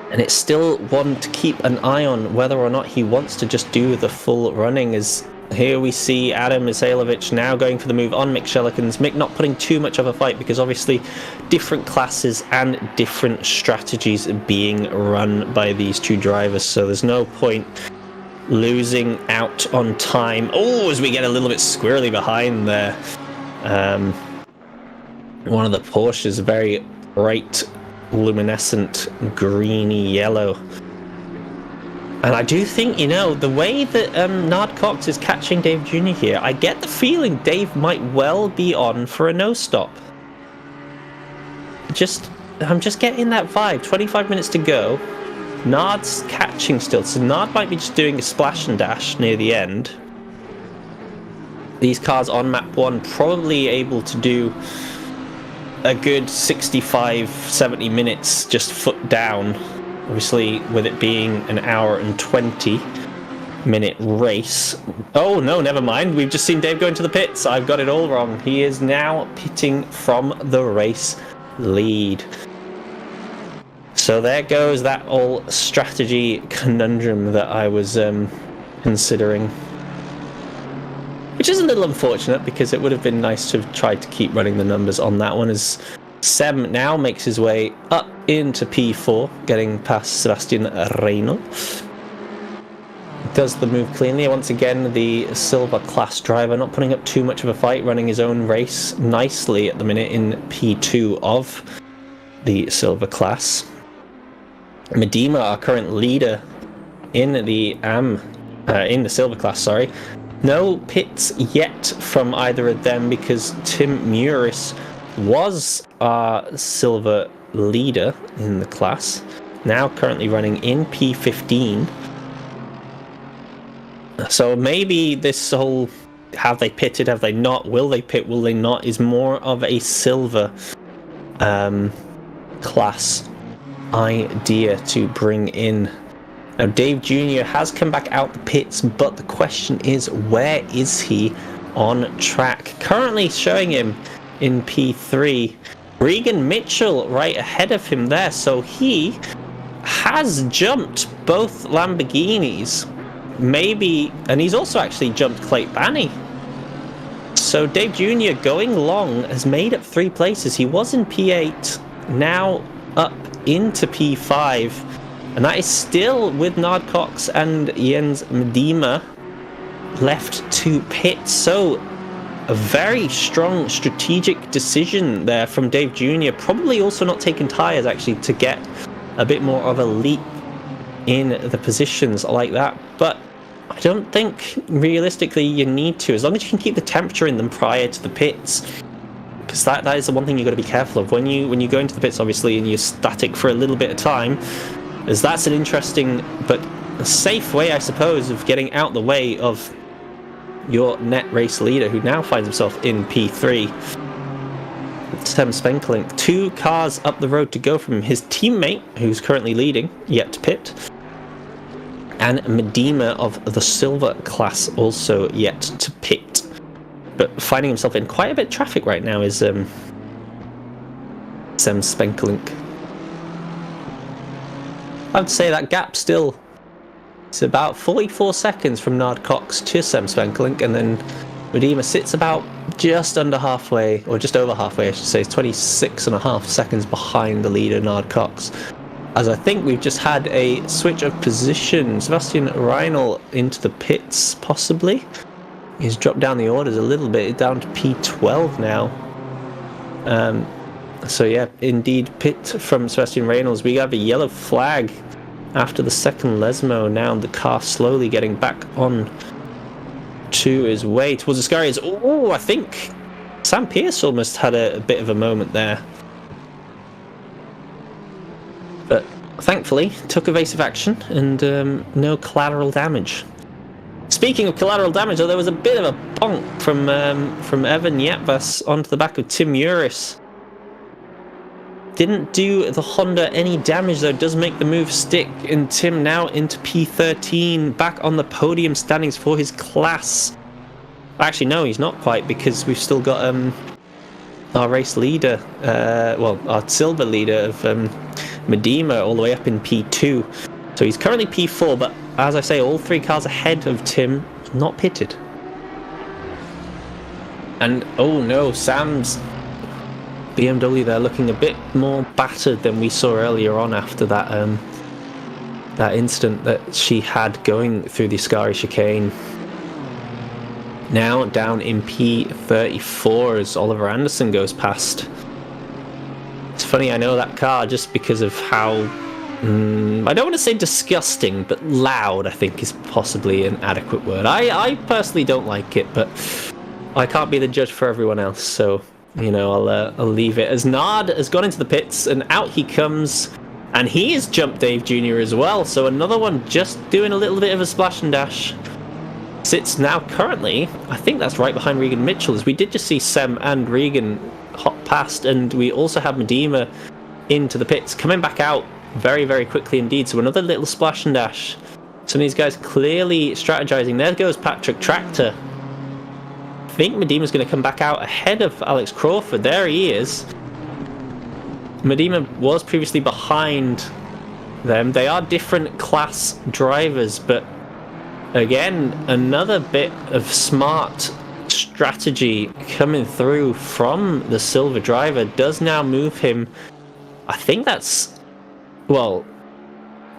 And it's still one to keep an eye on whether or not he wants to just do the full running. As here we see Adam Asailovic now going for the move on Mick Shellican's. Mick not putting too much of a fight, because obviously different classes and different strategies being run by these two drivers. So there's no point losing out on time. Oh, as we get a little bit squirrely behind there. One of the Porsches, very bright luminescent greeny yellow. And I do think, the way that Nard Cox is catching Dave Jr. here, I get the feeling Dave might well be on for a no stop. I'm just getting that vibe. 25 minutes to go. Nard's catching still, so Nard might be just doing a splash and dash near the end. These cars on map 1 probably able to do a good 65-70 minutes just foot down, obviously with it being an hour and 20-minute race. Oh no, never mind, we've just seen Dave go into the pits. I've got it all wrong. He is now pitting from the race lead. So there goes that old strategy conundrum that I was considering, which is a little unfortunate, because it would have been nice to have tried to keep running the numbers on that one, as Sem now makes his way up into P4, getting past Sebastian Reynal. Does the move cleanly. Once again, the silver class driver not putting up too much of a fight, running his own race nicely at the minute in P2 of the silver class. Medema, our current leader in the silver class, sorry. No pits yet from either of them because Tim Muris was our silver leader in the class, now currently running in P15. So maybe this whole have they pitted, have they not, will they pit, will they not, is more of a silver class idea to bring in. Now Dave Jr. has come back out the pits, but the question is, where is he on track? Currently showing him in P3. Regan Mitchell right ahead of him there, so he has jumped both Lamborghinis. Maybe, and he's also actually jumped Clayt Banney. So Dave Jr. going long has made up 3 places. He was in P8, now up into P5, and that is still with Nard Cox and Jens Medema left to pit. So a very strong strategic decision there from Dave Jr. Probably also not taking tyres actually to get a bit more of a leap in the positions like that, but I don't think realistically you need to, as long as you can keep the temperature in them prior to the pits, because that is the one thing you've got to be careful of when you go into the pits, obviously, and you're static for a little bit of time, as that's an interesting but a safe way, I suppose, of getting out the way of your net race leader, who now finds himself in P3. Sam Spenkelink, 2 cars up the road to go from him. His teammate, who's currently leading, yet to pit, and Medema of the silver class also yet to pit. But finding himself in quite a bit of traffic right now is Sam Spenkelink. I would say that gap still is about 44 seconds from Nard Cox to Sam Spenkelink, and then Medema sits about just under halfway, or just over halfway I should say, 26.5 seconds behind the leader Nard Cox. As I think we've just had a switch of position. Sebastian Reynal into the pits, possibly. He's dropped down the orders a little bit, down to P12 now. So yeah, indeed, pit from Sebastian Reynolds. We have a yellow flag after the second Lesmo. Now the car slowly getting back on to his way towards the Scarias. Oh, I think Sam Pearce almost had a bit of a moment there. But thankfully took evasive action and no collateral damage. Speaking of collateral damage, though, there was a bit of a bonk from Evan Yetvas onto the back of Tim Muris. Didn't do the Honda any damage, though. Does make the move stick, and Tim now into P13, back on the podium standings for his class. Actually, no, he's not quite, because we've still got our race leader, our silver leader of Medema all the way up in P2. So he's currently P4, but as I say, all 3 cars ahead of Tim, not pitted. And oh no, Sam's BMW there looking a bit more battered than we saw earlier on after that that incident that she had going through the Ascari chicane. Now down in P34 as Oliver Anderson goes past. It's funny, I know that car just because of how, I don't want to say disgusting, but loud, I think, is possibly an adequate word. I personally don't like it, but I can't be the judge for everyone else, so, you know, I'll leave it. As Nard has gone into the pits, and out he comes, and he has jumped Dave Jr. as well, so another one just doing a little bit of a splash and dash. Sits now currently, I think that's right behind Regan Mitchell, as we did just see Sem and Regan hop past, and we also have Medema into the pits, coming back out very, very quickly indeed. So another little splash and dash. Some of these guys clearly strategizing. There goes Patrick Tractor. I think Medema's going to come back out ahead of Alex Crawford. There he is. Medema was previously behind them. They are different class drivers, but again, another bit of smart strategy coming through from the silver driver does now move him. I think that's well,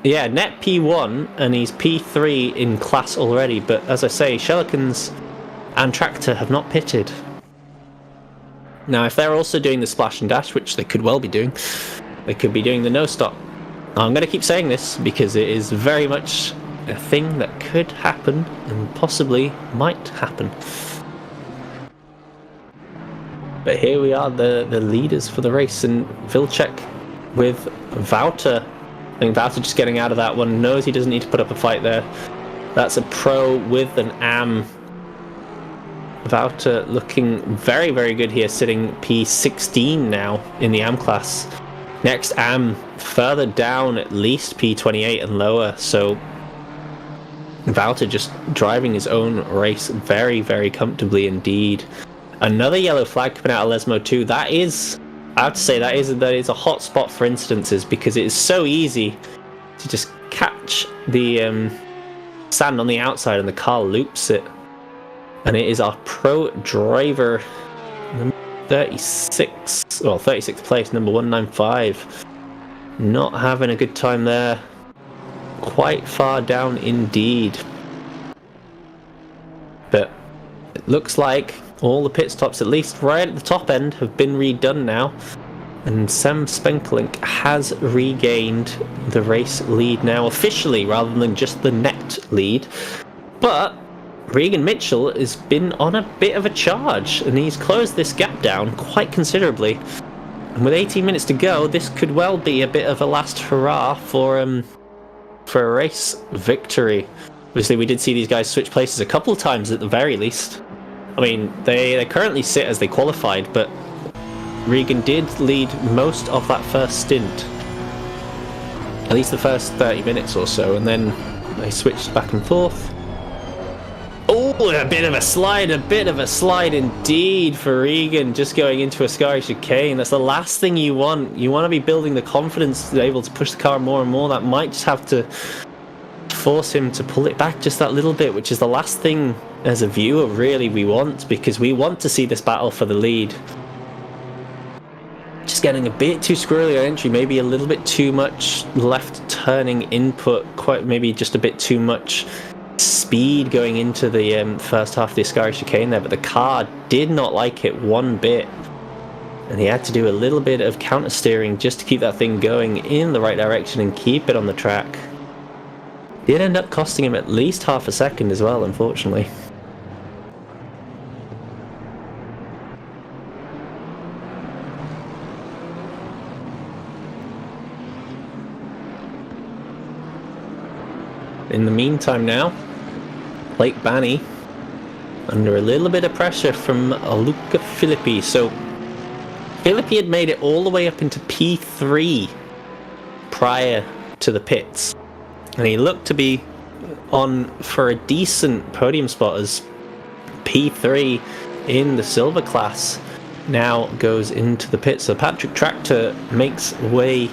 yeah, net P1, and he's P3 in class already, but as I say, Shelikins and Tractor have not pitted. Now, if they're also doing the splash and dash, which they could well be doing, they could be doing the no-stop. I'm going to keep saying this because it is very much a thing that could happen and possibly might happen. But here we are, the leaders for the race, and Vilcek with Wouter. I think Wouter just getting out of that one, knows he doesn't need to put up a fight there. That's a pro with an AM. Wouter looking very, very good here, sitting P16 now in the AM class. Next AM further down, at least P28 and lower, so Wouter just driving his own race very, very comfortably indeed. Another yellow flag coming out of Lesmo 2. That is, I have to say, that is a hot spot for incidences, because it is so easy to just catch the sand on the outside and the car loops it. And it is our pro driver, number 36, well, 36th place, number 195. Not having a good time there. Quite far down indeed. But it looks like all the pit stops, at least right at the top end, have been redone now. And Sam Spenkelink has regained the race lead now officially, rather than just the net lead. But Regan Mitchell has been on a bit of a charge, and he's closed this gap down quite considerably. And with 18 minutes to go, this could well be a bit of a last hurrah for a race victory. Obviously, we did see these guys switch places a couple of times at the very least. I mean, they currently sit as they qualified, but Regan did lead most of that first stint. At least the first 30 minutes or so, and then they switched back and forth. Oh, a bit of a slide indeed for Regan, just going into a Scary chicane. That's the last thing you want. You want to be building the confidence to be able to push the car more and more. That might just have to force him to pull it back just that little bit, which is the last thing as a viewer really we want, because we want to see this battle for the lead. Just getting a bit too squirrely on entry, maybe a little bit too much left turning input, quite maybe just a bit too much speed going into the first half of the Ascari chicane there, but the car did not like it one bit, and he had to do a little bit of counter steering just to keep that thing going in the right direction and keep it on the track. Did end up costing him at least half a second as well, unfortunately. In the meantime now, Blake Banney under a little bit of pressure from Luca Filippi. So Filippi had made it all the way up into P3 prior to the pits, and he looked to be on for a decent podium spot as P3 in the silver class now goes into the pits. So Patrick Tractor makes way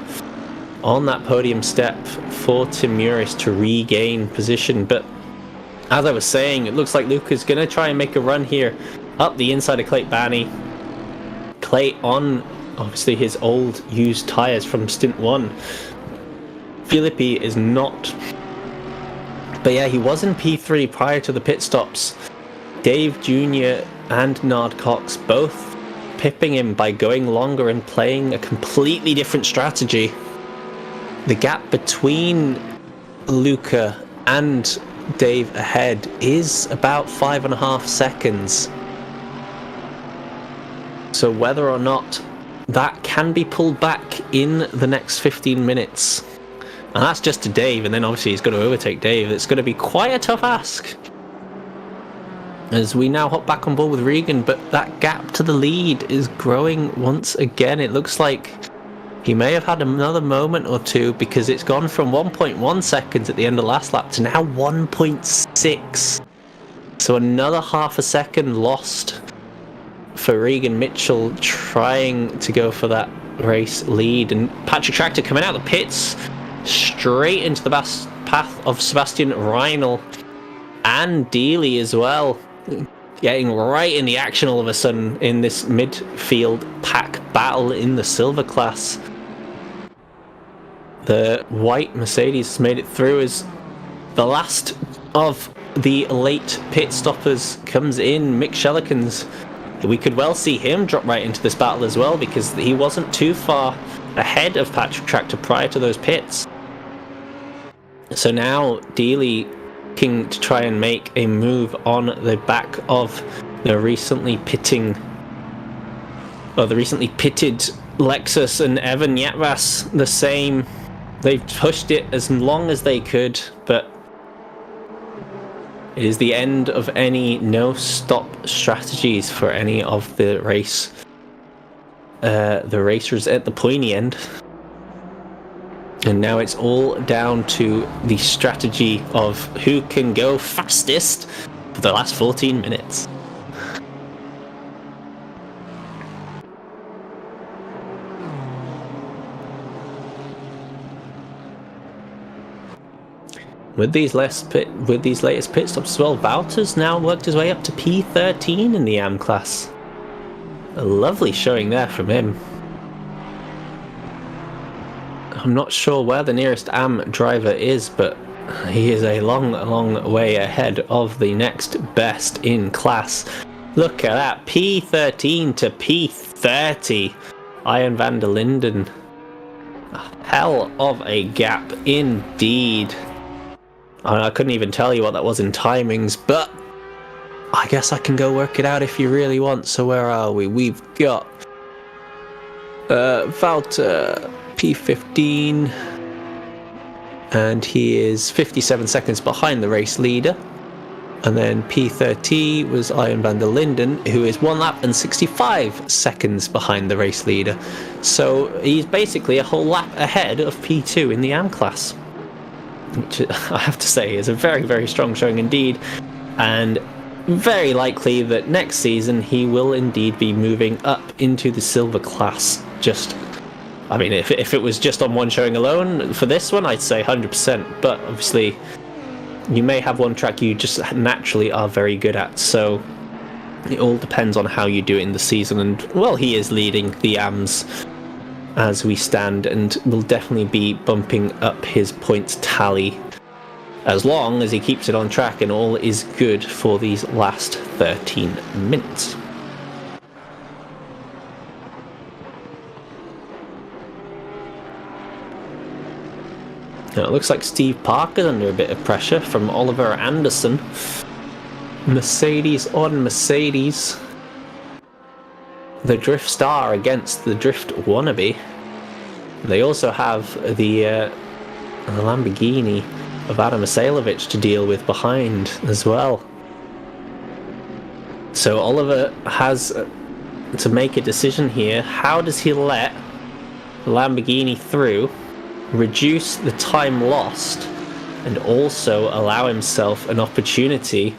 on that podium step for Tim Muris to regain position. But as I was saying, it looks like Luca's going to try and make a run here up the inside of Clay Banney. Clay on, obviously, his old used tyres from stint 1. Filippi is not. But yeah, he was in P3 prior to the pit stops. Dave Jr. and Nard Cox both pipping him by going longer and playing a completely different strategy. The gap between Luca and Dave ahead is about 5.5 seconds. So whether or not that can be pulled back in the next 15 minutes, and that's just to Dave, and then obviously he's got to overtake Dave. It's going to be quite a tough ask as we now hop back on board with Regan, but that gap to the lead is growing once again. It looks like he may have had another moment or two, because it's gone from 1.1 seconds at the end of last lap to now 1.6. So another half a second lost for Regan Mitchell trying to go for that race lead. And Patrick Tractor coming out of the pits straight into the path of Sebastian Reinl and Dealey as well, getting right in the action all of a sudden in this midfield pack battle in the silver class. The white Mercedes has made it through as the last of the late pit stoppers comes in. Mick Schellekens, we could well see him drop right into this battle as well, because he wasn't too far ahead of Patrick Tractor prior to those pits. So now Dealey looking to try and make a move on the back of the recently pitted Lexus, and Evan Yatvas the same. They've pushed it as long as they could, but it is the end of any no-stop strategies for any of the race. The racers at the pointy end. And now it's all down to the strategy of who can go fastest for the last 14 minutes. With these latest pit stops as well, Wouters now worked his way up to P13 in the AM class. A lovely showing there from him. I'm not sure where the nearest AM driver is, but he is a long, long way ahead of the next best in class. Look at that, P13 to P30. Ian van der Linden. A hell of a gap indeed. I couldn't even tell you what that was in timings, but I guess I can go work it out if you really want. So where are we? We've got Wouter P15, and he is 57 seconds behind the race leader. And then P30 was Ian van der Linden, who is 1 lap and 65 seconds behind the race leader. So he's basically a whole lap ahead of P2 in the AM class, which I have to say is a very, very strong showing indeed, and very likely that next season he will indeed be moving up into the silver class. I mean, if it was just on one showing alone, for this one I'd say 100%, but obviously you may have one track you just naturally are very good at, so it all depends on how you do it in the season. And well, he is leading the AMs as we stand, and will definitely be bumping up his points tally as long as he keeps it on track and all is good for these last 13 minutes. Now it looks like Steve Parker's under a bit of pressure from Oliver Anderson. Mercedes on Mercedes. The Drift Star against the Drift Wannabe. They also have the Lamborghini of Adam Asailovic to deal with behind as well. So Oliver has to make a decision here. How does he let the Lamborghini through, reduce the time lost, and also allow himself an opportunity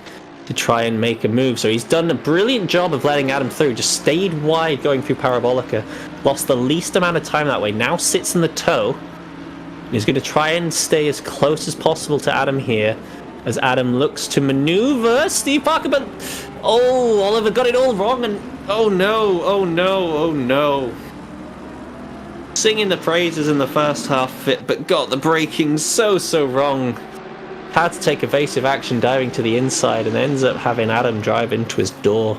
to try and make a move? So he's done a brilliant job of letting Adam through, just stayed wide going through Parabolica, lost the least amount of time that way, now sits in the toe. He's going to try and stay as close as possible to Adam here, as Adam looks to maneuver Steve Parker, but oh, Oliver got it all wrong, and oh no, oh no, oh no. Singing the praises in the first half fit, but got the braking so wrong. Had to take evasive action diving to the inside, and ends up having Adam drive into his door.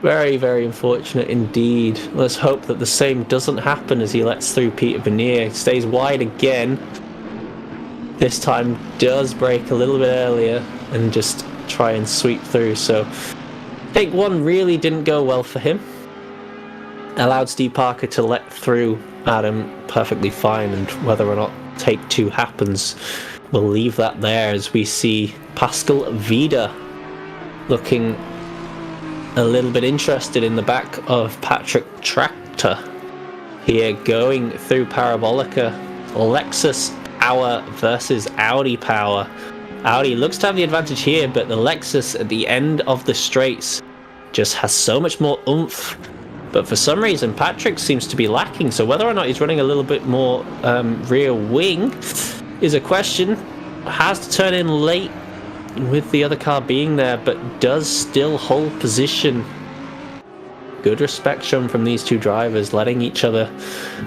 Very, very unfortunate indeed. Let's hope that the same doesn't happen as he lets through Peter Vernier. Stays wide again. This time does brake a little bit earlier and just try and sweep through. So take one really didn't go well for him. Allowed Steve Parker to let through Adam perfectly fine, and whether or not take two happens, we'll leave that there as we see Pascal Vida looking a little bit interested in the back of Patrick Tractor here, going through Parabolica. Lexus power versus Audi power. Audi looks to have the advantage here, but the Lexus at the end of the straights just has so much more oomph. But for some reason Patrick seems to be lacking, so whether or not he's running a little bit more rear wing is a question. Has to turn in late with the other car being there, but does still hold position good respect shown from these two drivers, letting each other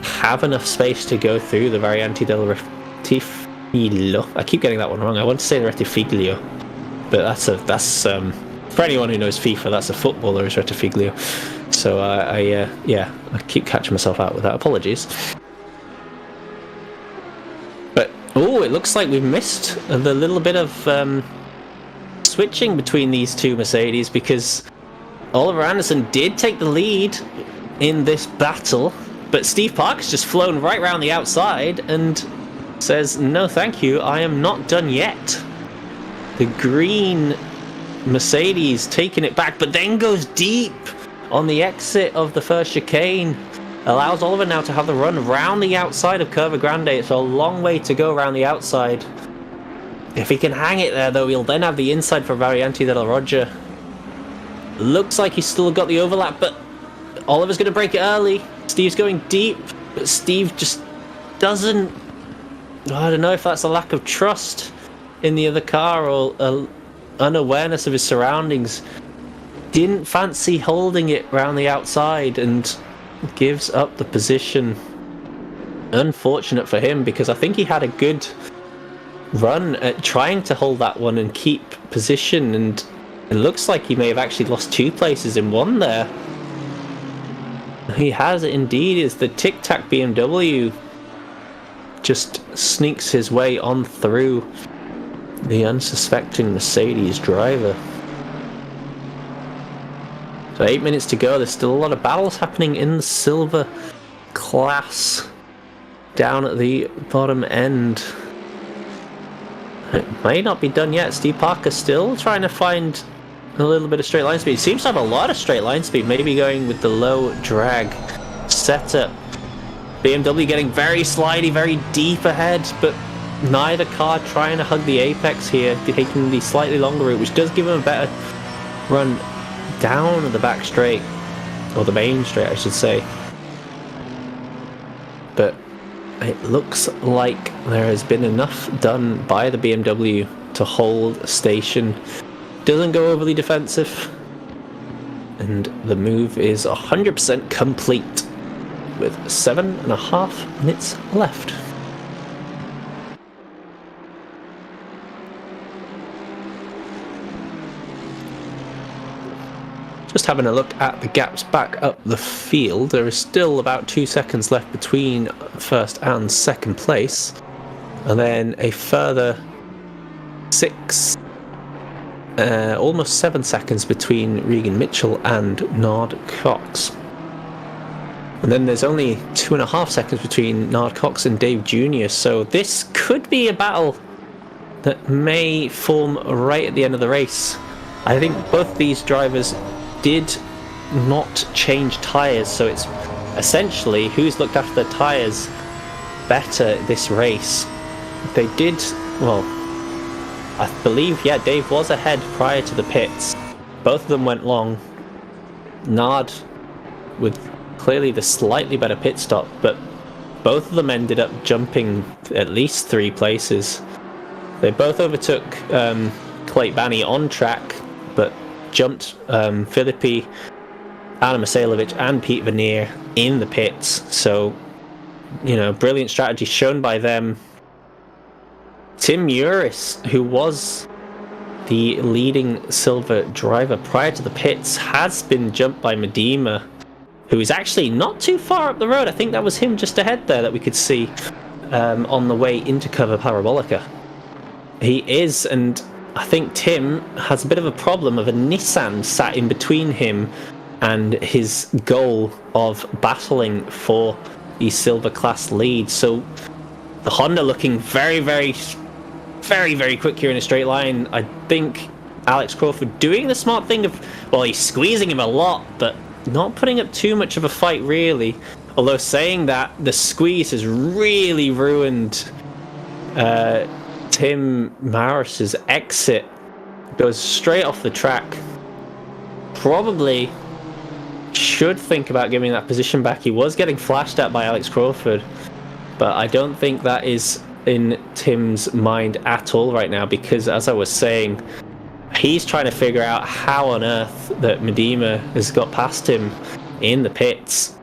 have enough space to go through the Variante del Rettifiglio. I keep getting that one wrong. I want to say the Rettifiglio, but that's for anyone who knows FIFA, that's a footballer's Rettifiglio. So I keep catching myself out with that. Apologies. But it looks like we've missed the little bit of switching between these two Mercedes, because Oliver Anderson did take the lead in this battle, but Steve Parker's just flown right round the outside and says, no thank you, I am not done yet. The green Mercedes taking it back, but then goes deep on the exit of the first chicane. Allows Oliver now to have the run round the outside of Curva Grande. It's a long way to go around the outside. If he can hang it there, though, he'll then have the inside for Variante del Roger. Looks like he's still got the overlap, but Oliver's going to break it early. Steve's going deep, but Steve just doesn't... I don't know if that's a lack of trust in the other car or unawareness of his surroundings. Didn't fancy holding it round the outside and gives up the position. Unfortunate for him, because I think he had a good run at trying to hold that one and keep position, and it looks like he may have actually lost 2 places in one there. He has indeed, as the Tic Tac BMW just sneaks his way on through the unsuspecting Mercedes driver. So 8 minutes to go. There's still a lot of battles happening in the silver class down at the bottom end. It may not be done yet. Steve Parker still trying to find a little bit of straight line speed. He seems to have a lot of straight line speed, maybe going with the low drag setup. BMW getting very slidey, very deep ahead, but neither car trying to hug the apex here, taking the slightly longer route, which does give him a better run down the back straight, or the main straight I should say. But it looks like there has been enough done by the BMW to hold station. Doesn't go overly defensive, and the move is 100% complete with 7.5 minutes left. Just having a look at the gaps back up the field, there is still about 2 seconds left between first and second place, and then a further 6, almost 7 seconds between Regan Mitchell and Nard Cox. And then there's only 2.5 seconds between Nard Cox and Dave Jr., so this could be a battle that may form right at the end of the race. I think both these drivers did not change tyres, so it's essentially who's looked after their tyres better this race. They did, well, I believe, yeah, Dave was ahead prior to the pits. Both of them went long. Nard with clearly the slightly better pit stop, but both of them ended up jumping at least 3 places. They both overtook Clayt Bani on track, but jumped Filippi, Adam Masalovic and Pete Vernier in the pits. So, you know, brilliant strategy shown by them. Tim Uris, who was the leading silver driver prior to the pits, has been jumped by Medema, who is actually not too far up the road. I think that was him just ahead there that we could see on the way into Curva Parabolica. He is, and I think Tim has a bit of a problem of a Nissan sat in between him and his goal of battling for the silver class lead. So the Honda looking very, very, very, very quick here in a straight line. I think Alex Crawford doing the smart thing of, well, he's squeezing him a lot, but not putting up too much of a fight really. Although saying that, the squeeze has really ruined Tim Maris's exit. Goes straight off the track. Probably should think about giving that position back. He was getting flashed at by Alex Crawford, but I don't think that is in Tim's mind at all right now, because as I was saying, he's trying to figure out how on earth that Medema has got past him in the pits.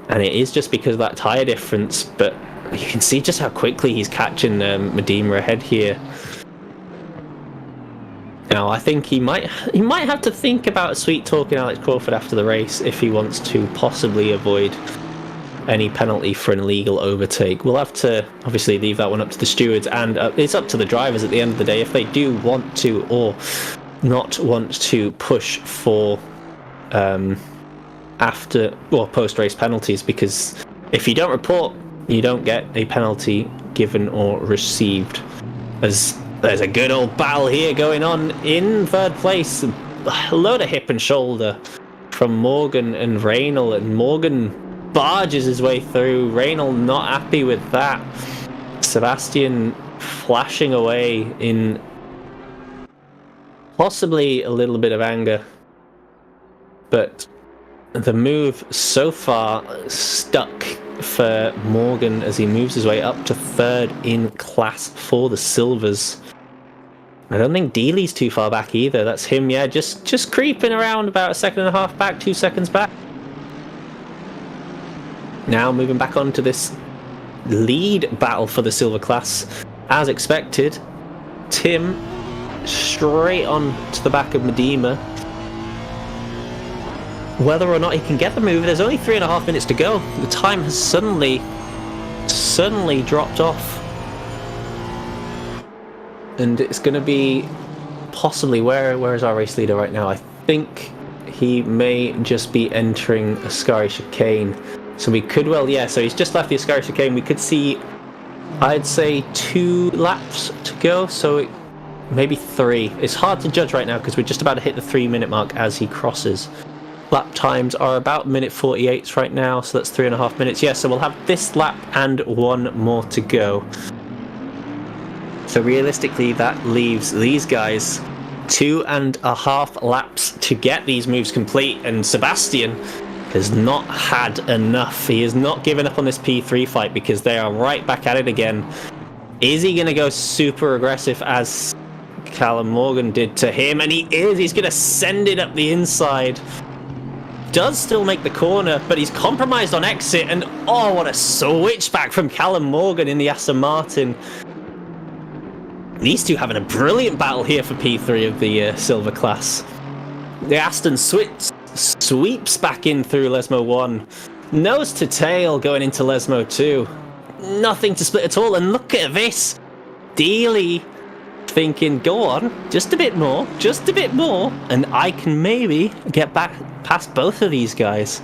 And it is just because of that tyre difference, but you can see just how quickly he's catching Medema ahead here. Now, I think he might have to think about sweet-talking Alex Crawford after the race if he wants to possibly avoid any penalty for an illegal overtake. We'll have to obviously leave that one up to the stewards, and it's up to the drivers at the end of the day if they do want to or not want to push for after or post-race penalties, because if you don't report, you don't get a penalty given or received. As there's a good old battle here going on in third place. A load of hip and shoulder from Morgan and Reynolds, and Morgan barges his way through. Reynolds not happy with that. Sebastian flashing away in possibly a little bit of anger. But the move so far stuck for Morgan as he moves his way up to third in class for the Silvers. I don't think Dealey's too far back either. That's him, yeah, just creeping around about a second and a half back, 2 seconds back. Now moving back onto this lead battle for the silver class. As expected, Tim straight on to the back of Medema. Whether or not he can get the move, there's only 3.5 minutes to go. The time has suddenly dropped off. And it's going to be possibly, where is our race leader right now? I think he may just be entering Ascari chicane. So we could so he's just left the Ascari chicane. We could see, I'd say 2 laps to go, so maybe 3. It's hard to judge right now because we're just about to hit the 3-minute mark as he crosses. Lap times are about minute 48 right now, so that's 3.5 minutes. Yeah, so we'll have this lap and 1 more to go. So realistically, that leaves these guys 2.5 laps to get these moves complete, and Sebastian has not had enough. He has not given up on this P3 fight because they are right back at it again. Is he going to go super aggressive as Callum Morgan did to him? And he is. He's going to send it up the inside. Does still make the corner, but he's compromised on exit, and oh, what a switchback from Callum Morgan in the Aston Martin. These two having a brilliant battle here for P3 of the silver class. The Aston sweeps back in through Lesmo 1. Nose to tail going into Lesmo 2. Nothing to split at all, and look at this. Dealey thinking, go on, just a bit more, and I can maybe get back past both of these guys.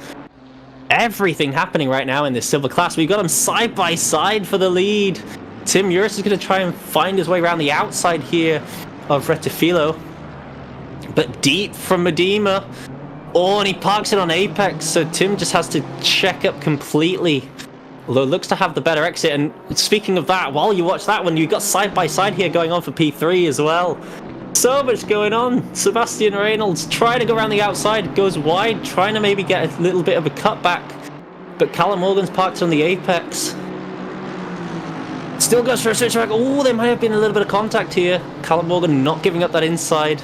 Everything happening right now in this silver class. We've got them side by side for the lead. Tim Uris is going to try and find his way around the outside here of Retifilo, but deep from Medema. Oh, and he parks it on Apex, so Tim just has to check up completely. Although looks to have the better exit. And speaking of that, while you watch that one, you've got side by side here going on for P3 as well. So much going on. Sebastian Reynolds trying to go around the outside, goes wide, trying to maybe get a little bit of a cutback, but Callum Morgan's parked on the Apex. Still goes for a switchback. Oh, there might have been a little bit of contact here. Callum Morgan not giving up that inside.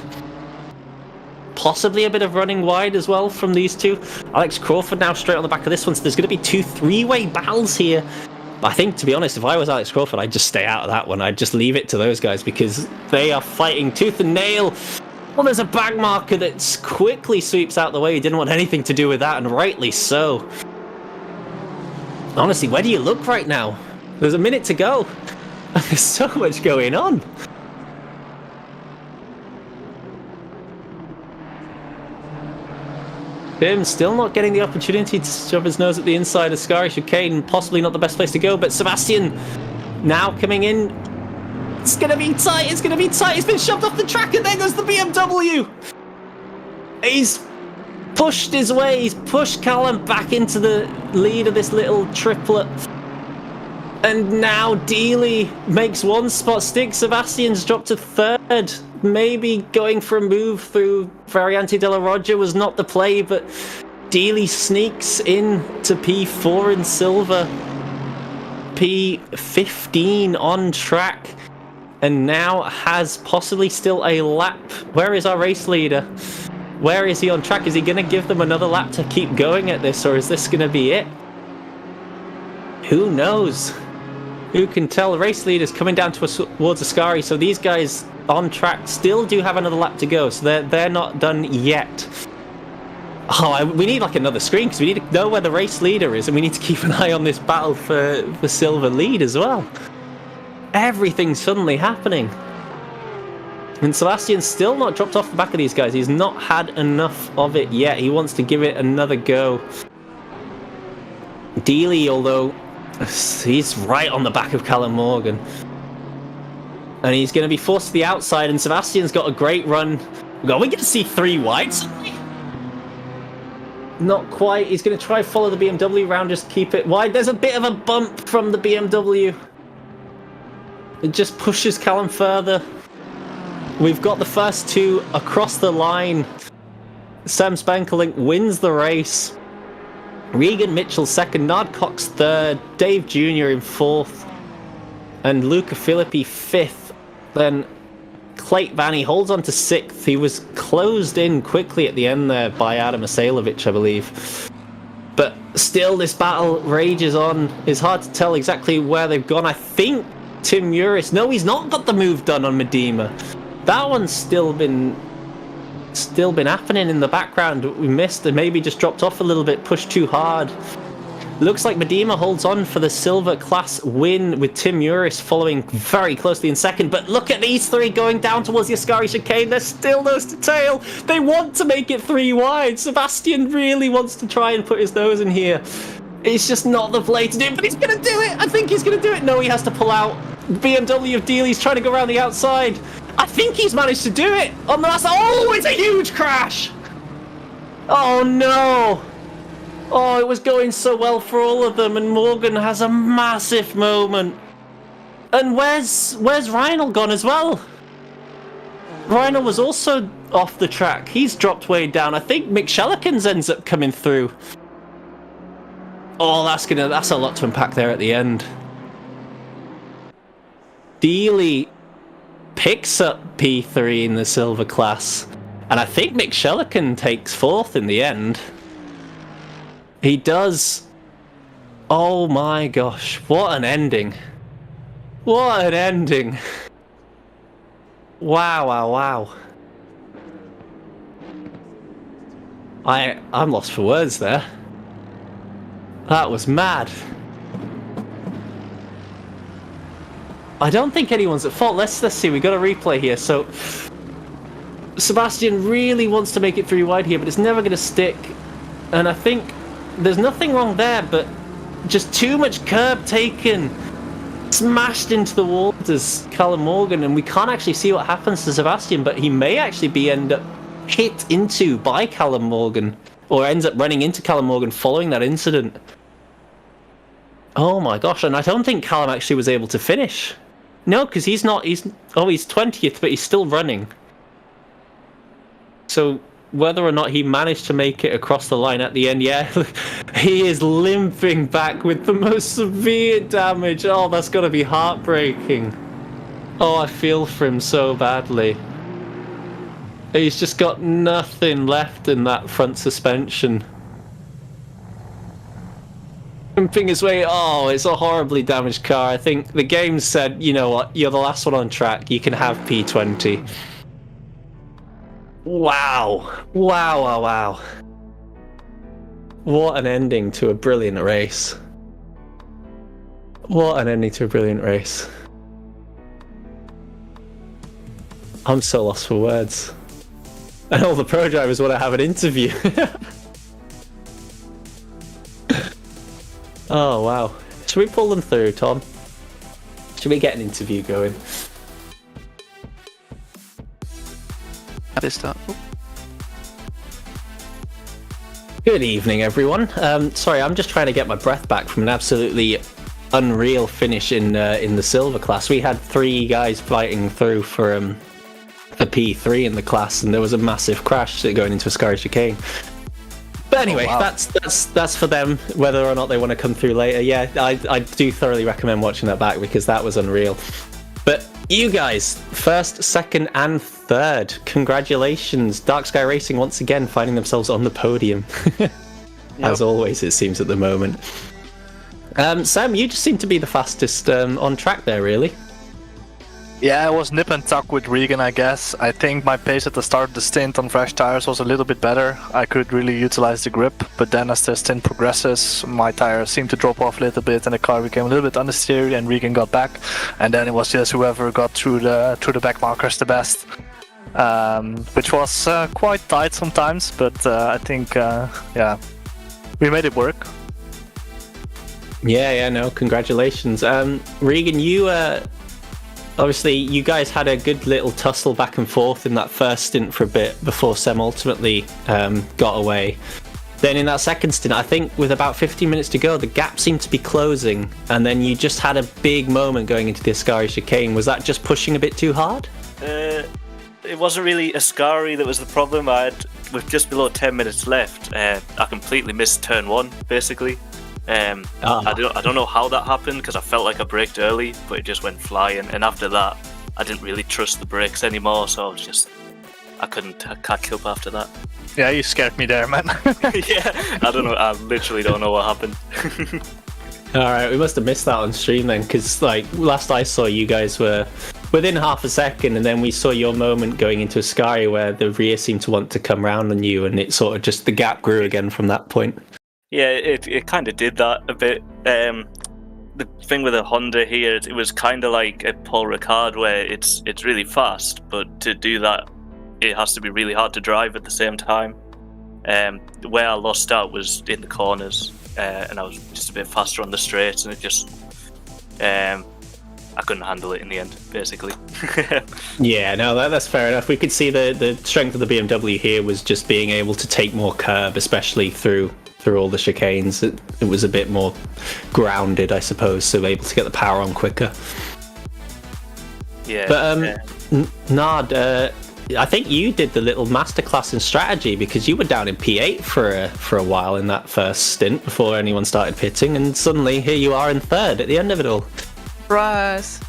Possibly a bit of running wide as well from these two. Alex Crawford now straight on the back of this one, so there's going to be 2 3-way battles here. I think, to be honest, if I was Alex Crawford, I'd just stay out of that one. I'd just leave it to those guys because they are fighting tooth and nail. Well, there's a bag marker that quickly sweeps out the way. He didn't want anything to do with that, and rightly so. Honestly, where do you look right now? There's a minute to go. There's so much going on. Tim still not getting the opportunity to shove his nose at the inside of Ascari chicane. Possibly not the best place to go, but Sebastian now coming in. It's going to be tight. It's going to be tight. He's been shoved off the track, and there goes the BMW. He's pushed his way. He's pushed Callum back into the lead of this little triplet. And now Dealey makes 1 spot stick. Sebastian's dropped to third. Maybe going for a move through Variante della Roggia was not the play, but Dealey sneaks in to P4 in silver. P15 on track. And now has possibly still a lap. Where is our race leader? Where is he on track? Is he going to give them another lap to keep going at this, or is this going to be it? Who knows? Who can tell? The race leader's coming down towards Ascari, so these guys on track still do have another lap to go, so they're not done yet. Oh, we need like another screen, because we need to know where the race leader is, and we need to keep an eye on this battle for silver lead as well. Everything's suddenly happening. And Sebastian's still not dropped off the back of these guys. He's not had enough of it yet. He wants to give it another go. Dealey, although, he's right on the back of Callum Morgan. And he's going to be forced to the outside, and Sebastian's got a great run. Are we going to see 3 wide suddenly? Not quite. He's going to try follow the BMW round, just keep it wide. There's a bit of a bump from the BMW. It just pushes Callum further. We've got the first 2 across the line. Sam Spankelink wins the race. Regan Mitchell second, Nard Cox third, Dave Jr. in fourth, and Luca Filippi fifth. Then Clayt Vanny holds on to sixth. He was closed in quickly at the end there by Adam Asailovic, I believe. But still, this battle rages on. It's hard to tell exactly where they've gone. I think Tim Uris... No, he's not got the move done on Medema. That one's still been happening in the background. We missed and maybe just dropped off a little bit, pushed too hard. Looks like Medema holds on for the silver class win, with Tim Uris following very closely in second. But look at these 3 going down towards the Ascari chicane. They're still nose to tail. They want to make it 3 wide. Sebastian really wants to try and put his nose in here. It's just not the play to do it, but he's going to do it. I think he's going to do it. No, he has to pull out. BMW of Dealey's trying to go around the outside. I think he's managed to do it on the last... Oh, it's a huge crash! Oh, no! Oh, it was going so well for all of them, and Morgan has a massive moment. And where's Reinl gone as well? Reinl was also off the track. He's dropped way down. I think Mick Shellekins ends up coming through. Oh, that's a lot to unpack there at the end. Dealey picks up P3 in the silver class, and I think Mick Shelleken takes 4th in the end. He does. Oh my gosh, what an ending. What an ending. Wow, wow, wow. I'm lost for words there. That was mad. I don't think anyone's at fault. Let's see. We got a replay here. So Sebastian really wants to make it 3 wide here, but it's never going to stick. And I think there's nothing wrong there, but just too much curb taken, smashed into the wall as Callum Morgan, and we can't actually see what happens to Sebastian, but he may actually end up hit into by Callum Morgan, or ends up running into Callum Morgan following that incident. Oh my gosh! And I don't think Callum actually was able to finish. No, because he's 20th, but he's still running. So whether or not he managed to make it across the line at the end, yeah, he is limping back with the most severe damage. Oh, that's got to be heartbreaking. Oh, I feel for him so badly. He's just got nothing left in that front suspension. Limping his way. Oh, it's a horribly damaged car. I think the game said, you know what, you're the last one on track. You can have P20. Wow. Wow, wow, wow. What an ending to a brilliant race. What an ending to a brilliant race. I'm so lost for words. And all the pro drivers want to have an interview. Oh, wow. Should we pull them through, Tom? Should we get an interview going? This start. Good evening, everyone. Sorry, I'm just trying to get my breath back from an absolutely unreal finish in the silver class. We had 3 guys fighting through for P3 in the class, and there was a massive crash going into Ascari chicane. But anyway, oh, wow. that's for them, whether or not they want to come through later. Yeah, I do thoroughly recommend watching that back, because that was unreal. But you guys, first, second, and third. Congratulations. Dark Sky Racing once again finding themselves on the podium. As always, it seems at the moment. Sam, you just seem to be the fastest on track there, really. Yeah, I was nip and tuck with Regan, I guess. I think my pace at the start of the stint on fresh tires was a little bit better. I could really utilize the grip, but then as the stint progresses, my tires seemed to drop off a little bit and the car became a little bit understeered and Regan got back. And then it was just whoever got through the back markers the best. Which was quite tight sometimes, but I think, we made it work. Yeah, no, congratulations. Regan, you... Obviously, you guys had a good little tussle back and forth in that first stint for a bit before Sem ultimately got away. Then in that second stint, I think with about 15 minutes to go, the gap seemed to be closing, and then you just had a big moment going into the Ascari chicane. Was that just pushing a bit too hard? It wasn't really Ascari that was the problem. With just below 10 minutes left, I completely missed turn 1, basically. I don't know how that happened because I felt like I braked early, but it just went flying. And after that, I didn't really trust the brakes anymore, so I can't keep up after that. Yeah, you scared me there, man. Yeah, I don't know. I literally don't know what happened. All right, we must have missed that on stream then, because last I saw, you guys were within half a second, and then we saw your moment going into Ascari where the rear seemed to want to come round on you, and it sort of just the gap grew again from that point. Yeah, it kind of did that a bit. The thing with a Honda here, it was kind of like a Paul Ricard where it's really fast, but to do that, it has to be really hard to drive at the same time. Where I lost out was in the corners, and I was just a bit faster on the straights, and it just... I couldn't handle it in the end, basically. Yeah, no, that's fair enough. We could see the strength of the BMW here was just being able to take more curb, especially through all the chicanes. It was a bit more grounded, I suppose, so able to get the power on quicker. Yeah. But Nard, I think you did the little masterclass in strategy because you were down in P8 for a while in that first stint before anyone started pitting, and suddenly here you are in third at the end of it all. Surprise!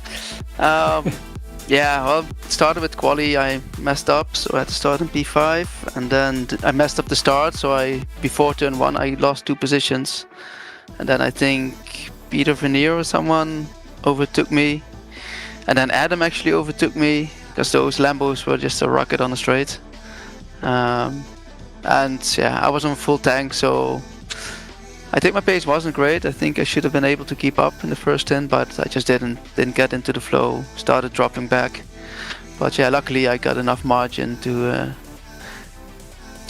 Yeah, well, started with quali, I messed up, so I had to start in P5, and then I messed up the start, so before turn 1 I lost 2 positions, and then I think Peter Vernier or someone overtook me, and then Adam actually overtook me, because those Lambos were just a rocket on the straight. And yeah, I was on full tank, so I think my pace wasn't great. I think I should have been able to keep up in the first 10, but I just didn't get into the flow, started dropping back. But yeah, luckily I got enough margin to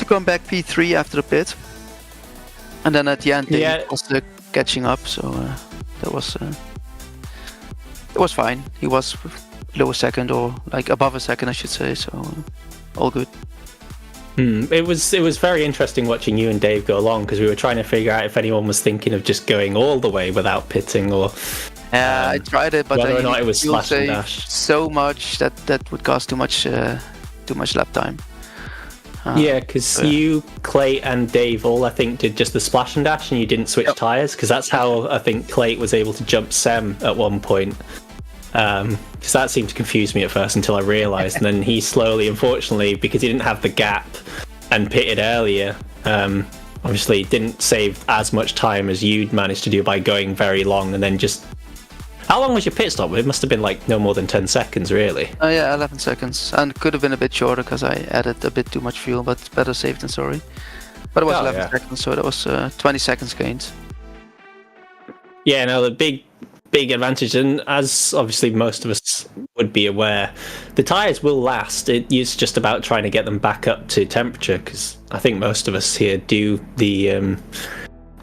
come back P3 after the pit. And then at the end they was catching up, so that was it was fine. He was below a second, or like above a second I should say, so all good. It was very interesting watching you and Dave go along, because we were trying to figure out if anyone was thinking of just going all the way without pitting, or I tried it, but whether or not it was slash and dash. So much that would cost too much lap time. Yeah, because you, Clay, and Dave all I think did just the splash and dash, and you didn't switch tires, because that's how I think Clay was able to jump Sem at one point. Because that seemed to confuse me at first until I realised, and then he slowly, unfortunately, because he didn't have the gap and pitted earlier, obviously didn't save as much time as you'd managed to do by going very long and then just... How long was your pit stop? It must have been like no more than 10 seconds, really. Oh yeah, 11 seconds, and could have been a bit shorter because I added a bit too much fuel, but better safe than sorry. But it was 11 seconds, so that was 20 seconds gained. Yeah, no, the big advantage, and as obviously most of us would be aware, the tyres will last. It's just about trying to get them back up to temperature, because I think most of us here do the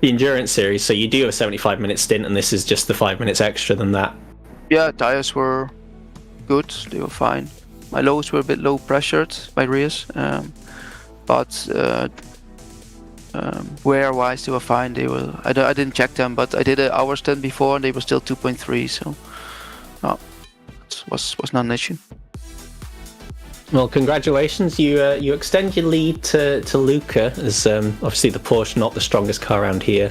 endurance series, so you do a 75-minute stint, and this is just the 5 minutes extra than that. Yeah, tyres were good, they were fine. My lows were a bit low pressured, my rears, but wear-wise they were fine. I didn't check them, but I did an hour stint before and they were still 2.3, so no, it was not an issue. Well, congratulations. You extend your lead to Luca, as obviously the Porsche not the strongest car around here.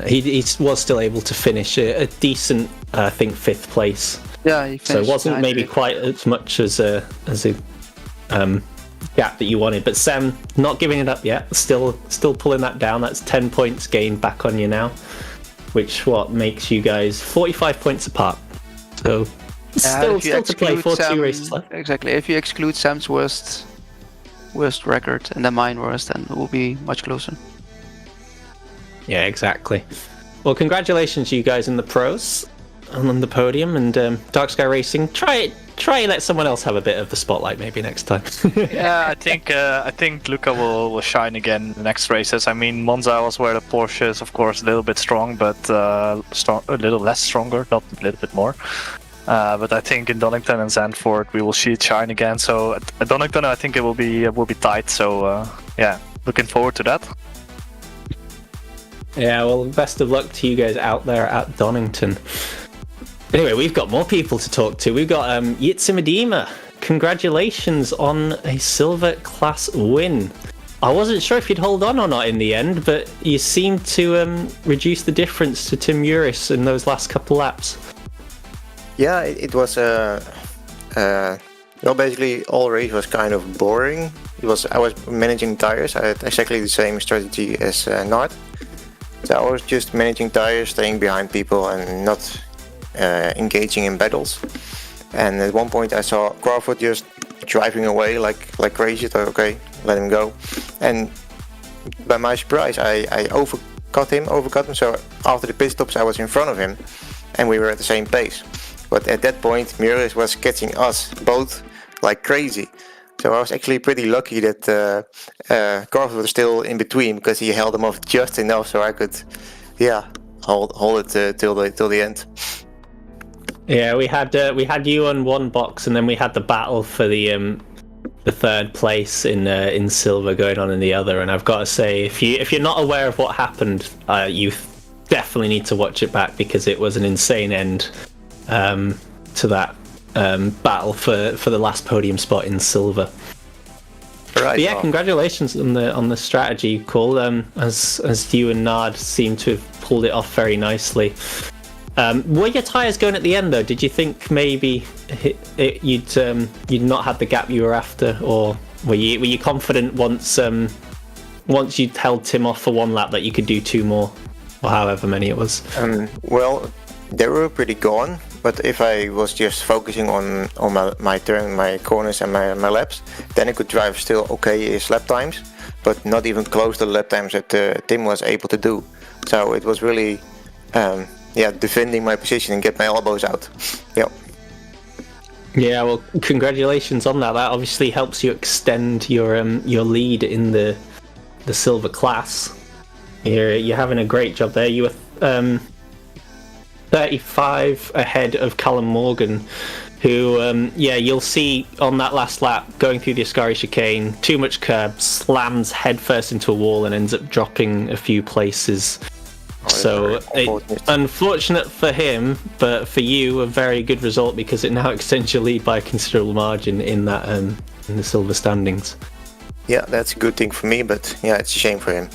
He was still able to finish a decent, I think, 5th place. Yeah, he finished. So it wasn't maybe quite as much as gap that you wanted. But Sam, not giving it up yet. Still pulling that down. That's 10 points gained back on you now, which makes you guys 45 points apart. So still to play for 2 races left. Exactly. If you exclude Sam's worst record and then mine worst, then it will be much closer. Yeah, exactly. Well, congratulations, you guys in the pros on the podium, and Dark Sky Racing. Try and let someone else have a bit of the spotlight maybe next time. Yeah, I think Luca will shine again in the next races. I mean, Monza was where the Porsche is, of course, a little bit strong, but a little less stronger, not a little bit more. But I think in Donnington and Zandvoort we will see it shine again. So at Donnington, I think it will be tight. So yeah, looking forward to that. Yeah, well, best of luck to you guys out there at Donnington. Anyway, we've got more people to talk to. We've got Yitzimadima. Congratulations on a silver class win. I wasn't sure if you'd hold on or not in the end, but you seemed to reduce the difference to Tim Uris in those last couple laps. Yeah, it was basically all race was kind of boring. I was managing tires. I had exactly the same strategy as Nard. So I was just managing tires, staying behind people and not engaging in battles. And at one point I saw Crawford just driving away like crazy. I thought, okay, let him go. And by my surprise, I overcut him. So after the pit stops, I was in front of him, and we were at the same pace. But at that point, Mures was catching us both like crazy. So I was actually pretty lucky that Crawford was still in between, because he held him off just enough so I could, hold it till the end. Yeah, we had you on one box, and then we had the battle for the third place in silver going on in the other. And I've got to say, if you're not aware of what happened, you definitely need to watch it back, because it was an insane end to that battle for the last podium spot in silver. Right. But yeah, congratulations on the strategy call. As you and Nard seem to have pulled it off very nicely. Were your tyres going at the end though? Did you think maybe you'd not had the gap you were after, or were you confident once you'd held Tim off for one lap that you could do 2 more, or however many it was? Well, they were pretty gone, but if I was just focusing on my turn, my corners and my laps, then I could drive still okay-ish lap times, but not even close to the lap times that Tim was able to do. So it was really defending my position and get my elbows out. Yep. Yeah, well, congratulations on that. That obviously helps you extend your lead in the silver class. You're having a great job there. You were 35 ahead of Callum Morgan, who you'll see on that last lap going through the Ascari chicane, too much curb, slams headfirst into a wall and ends up dropping a few places. So unfortunate for him, but for you a very good result, because it now extends your lead by a considerable margin in that in the silver standings. Yeah, that's a good thing for me, but yeah, it's a shame for him.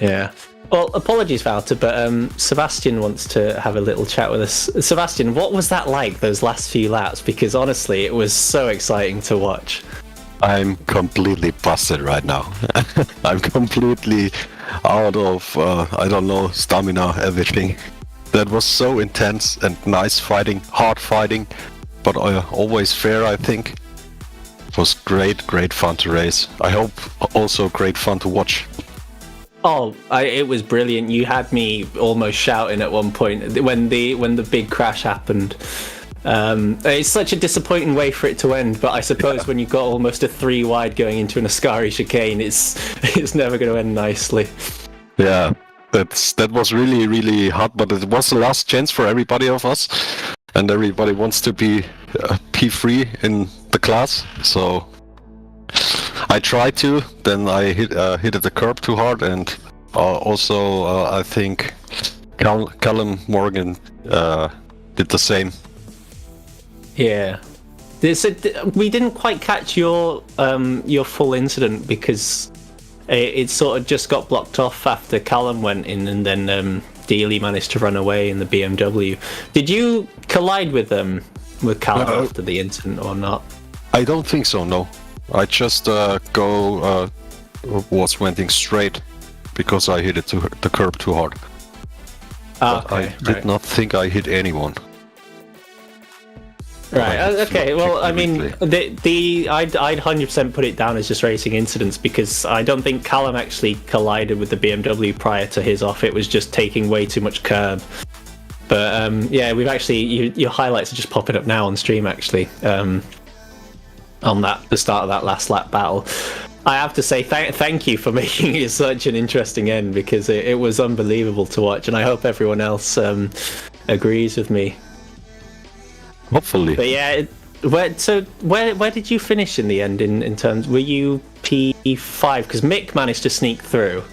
Yeah. Well, apologies, Wouter, but Sebastian wants to have a little chat with us. Sebastian, what was that like, those last few laps? Because honestly, it was so exciting to watch. I'm completely busted right now. I'm completely out of, stamina, everything. That was so intense and nice fighting, hard fighting, but always fair, I think. It was great fun to race. I hope also great fun to watch. Oh, it was brilliant. You had me almost shouting at one point when the big crash happened. It's such a disappointing way for it to end, but I suppose when you've got almost a 3 wide going into an Ascari chicane, it's never going to end nicely. Yeah, that was really hard, but it was the last chance for everybody of us, and everybody wants to be P3 in the class, so I tried to, then I hit the curb too hard, and also I think Callum Morgan did the same. Yeah, we didn't quite catch your full incident, because it sort of just got blocked off after Callum went in, and then Dealey managed to run away in the BMW. Did you collide with Callum after the incident or not? I don't think so. No, I just went straight because I hit it to the curb too hard. But I did not think I hit anyone. Right. Okay. Well, I mean, I'd 100% put it down as just racing incidents because I don't think Callum actually collided with the BMW prior to his off. It was just taking way too much curb. But yeah, we've actually your highlights are just popping up now on stream actually. On the start of that last lap battle. I have to say thank you for making it such an interesting end because it was unbelievable to watch, and I hope everyone else agrees with me. Hopefully. But yeah, where did you finish in the end? In terms, were you P5? Because Mick managed to sneak through.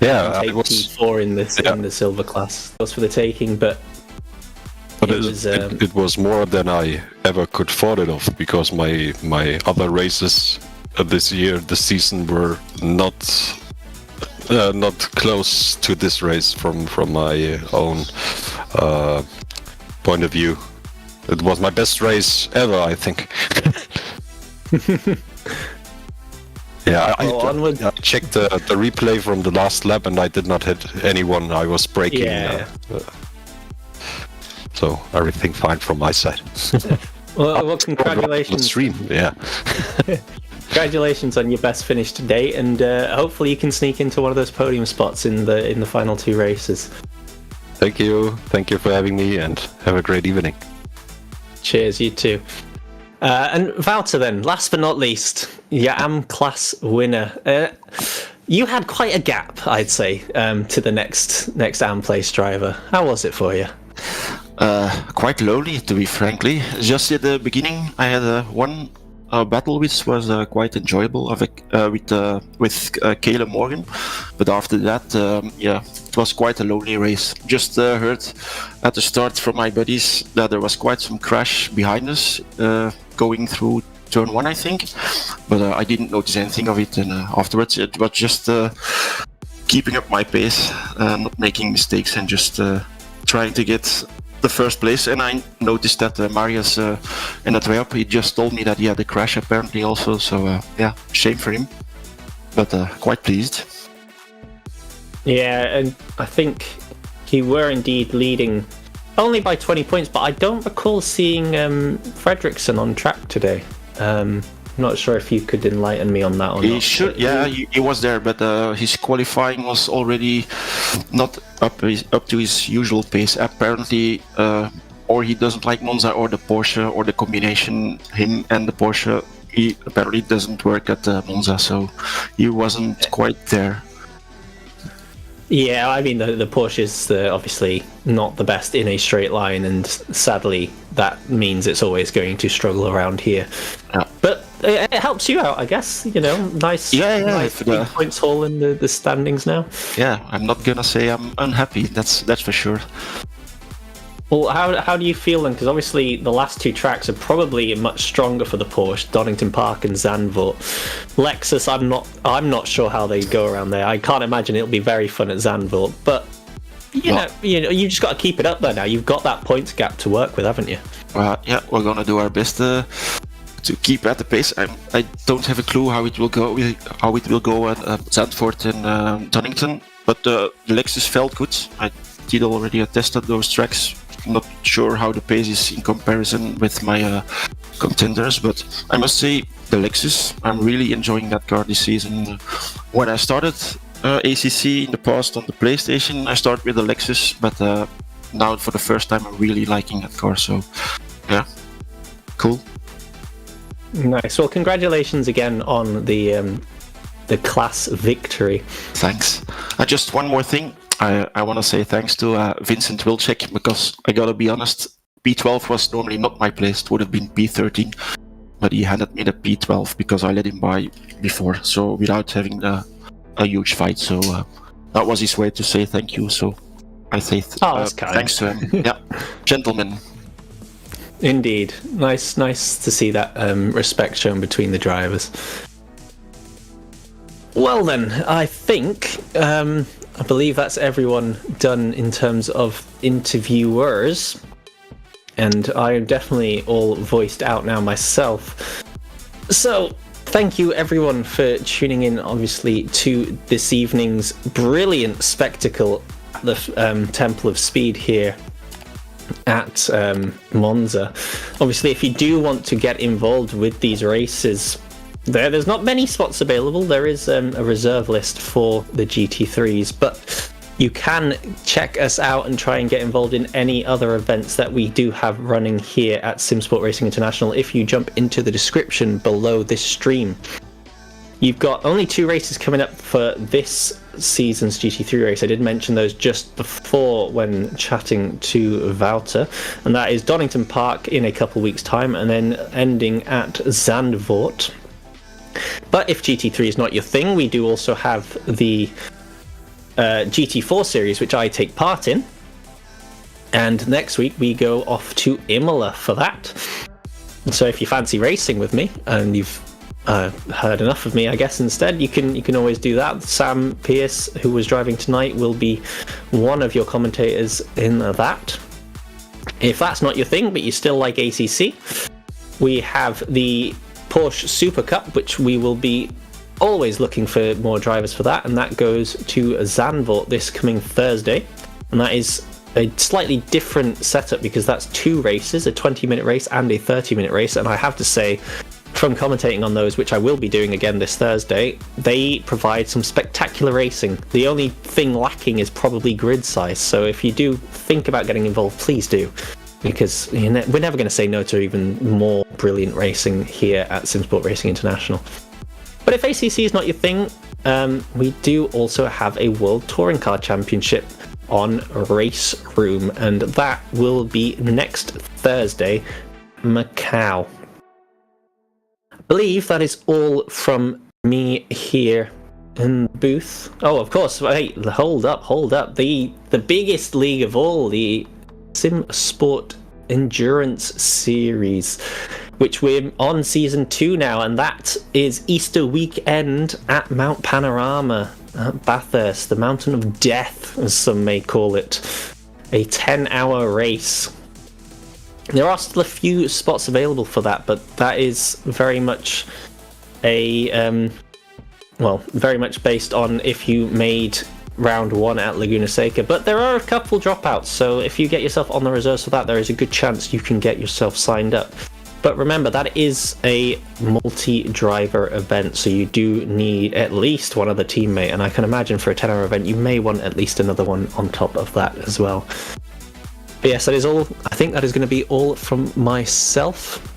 Yeah, take P4 in the silver class. That was for the taking, but it was more than I ever could thought it of because my other races this season were not close to this race from my own point of view. It was my best race ever, I think. Yeah, I checked the replay from the last lap and I did not hit anyone. I was braking. Yeah. So everything fine from my side. well, congratulations. Stream, yeah. Congratulations on your best finish to date, and hopefully you can sneak into one of those podium spots in the final two races. Thank you for having me, and have a great evening. Cheers, you too. And Wouter then, last but not least, your AM class winner. You had quite a gap, I'd say, to the next AM place driver. How was it for you? Quite lonely, to be frankly. Just at the beginning, I had one battle which was quite enjoyable with Caleb Morgan, but after that, it was quite a lonely race. Just heard at the start from my buddies that there was quite some crash behind us going through turn 1, I think, but I didn't notice anything of it, and afterwards it was just keeping up my pace, not making mistakes, and just trying to get the first place. And I noticed that Marius in that way up, he just told me that he had a crash apparently also, so shame for him, but quite pleased. Yeah, and I think you were indeed leading only by 20 points, but I don't recall seeing Fredriksson on track today. I'm not sure if you could enlighten me on that or not. He should, he was there, but his qualifying was already not up to his usual pace. Apparently, or he doesn't like Monza or the Porsche, or the combination, him and the Porsche, he apparently doesn't work at Monza, so he wasn't quite there. Yeah, I mean, the Porsche is obviously not the best in a straight line, and sadly, that means it's always going to struggle around here. Yeah. But it helps you out, I guess. You know, nice 3 points haul in the standings now. Yeah, I'm not gonna say I'm unhappy. That's for sure. Well, how do you feel then? Because obviously the last two tracks are probably much stronger for the Porsche, Donnington Park and Zandvoort. Lexus, I'm not sure how they go around there. I can't imagine it'll be very fun at Zandvoort. But you know, you just got to keep it up there now. You've got that points gap to work with, haven't you? Yeah, we're gonna do our best to keep at the pace. I don't have a clue how it will go at Zandvoort and Donnington, but the Lexus felt good. I did already tested those tracks. Not sure how the pace is in comparison with my contenders, but I must say the Lexus, I'm really enjoying that car this season. When I started ACC in the past on the PlayStation, I started with the Lexus, but now for the first time I'm really liking that car, so yeah, cool. Nice. Well, congratulations again on the class victory. Thanks. Just one more thing. I want to say thanks to Vincent Wilczek, because I gotta be honest, P12 was normally not my place. It would have been P13, but he handed me the P12 because I let him by before, so without having a huge fight. So that was his way to say thank you. So I say thanks to him. Yeah, gentlemen. Indeed, nice to see that respect shown between the drivers. Well then, I think I believe that's everyone done in terms of interviewers, and I am definitely all voiced out now myself. So, thank you everyone for tuning in, obviously, to this evening's brilliant spectacle at the Temple of Speed here at Monza. Obviously, if you do want to get involved with these races, there's not many spots available. There is a reserve list for the GT3s, but you can check us out and try and get involved in any other events that we do have running here at Simsport Racing International if you jump into the description below this stream. You've got only 2 races coming up for this season's GT3 race. I did mention those just before when chatting to Wouter, and that is Donnington Park in a couple weeks' time and then ending at Zandvoort. But if GT3 is not your thing, we do also have the GT4 series, which I take part in, and next week we go off to Imola for that. So if you fancy racing with me and you've heard enough of me, I guess, instead, you can always do that. Sam Pierce, who was driving tonight, will be one of your commentators in that. If that's not your thing but you still like ACC, we have the Porsche Super Cup, which we will be always looking for more drivers for that, and that goes to Zandvoort this coming Thursday, and that is a slightly different setup because that's 2 races, a 20-minute race and a 30-minute race, and I have to say, from commentating on those, which I will be doing again this Thursday, they provide some spectacular racing. The only thing lacking is probably grid size, so if you do think about getting involved, please do, because we're never going to say no to even more brilliant racing here at Simsport Racing International. But if ACC is not your thing, we do also have a World Touring Car Championship on Race Room, and that will be next Thursday, Macau. I believe that is all from me here in the booth. Oh, of course, wait, hold up. The biggest league of all, the Simsport Endurance Series, which we're on season 2 now, and that is Easter weekend at Mount Panorama at Bathurst, the Mountain of Death, as some may call it. A 10-hour race. There are still a few spots available for that, but that is very much very much based on if you made round 1 at Laguna Seca, but there are a couple dropouts, so if you get yourself on the reserves for that, there is a good chance you can get yourself signed up. But remember, that is a multi-driver event, so you do need at least one other teammate, and I can imagine for a 10-hour event you may want at least another one on top of that as well. But yes, that is all. I think that is going to be all from myself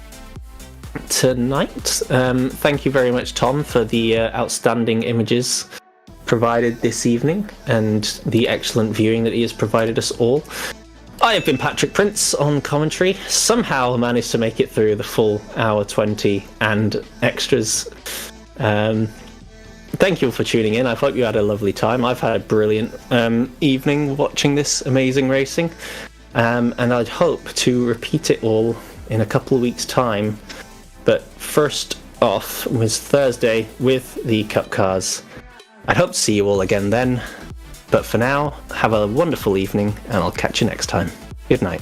tonight. Thank you very much, Tom, for the outstanding images provided this evening and the excellent viewing that he has provided us all. I have been Patrick Prince on commentary. Somehow managed to make it through the full hour 20 and extras. Thank you all for tuning in. I hope you had a lovely time. I've had a brilliant evening watching this amazing racing. And I'd hope to repeat it all in a couple of weeks' time. But first off was Thursday with the Cup Cars. I'd hope to see you all again then. But for now, have a wonderful evening, and I'll catch you next time. Good night.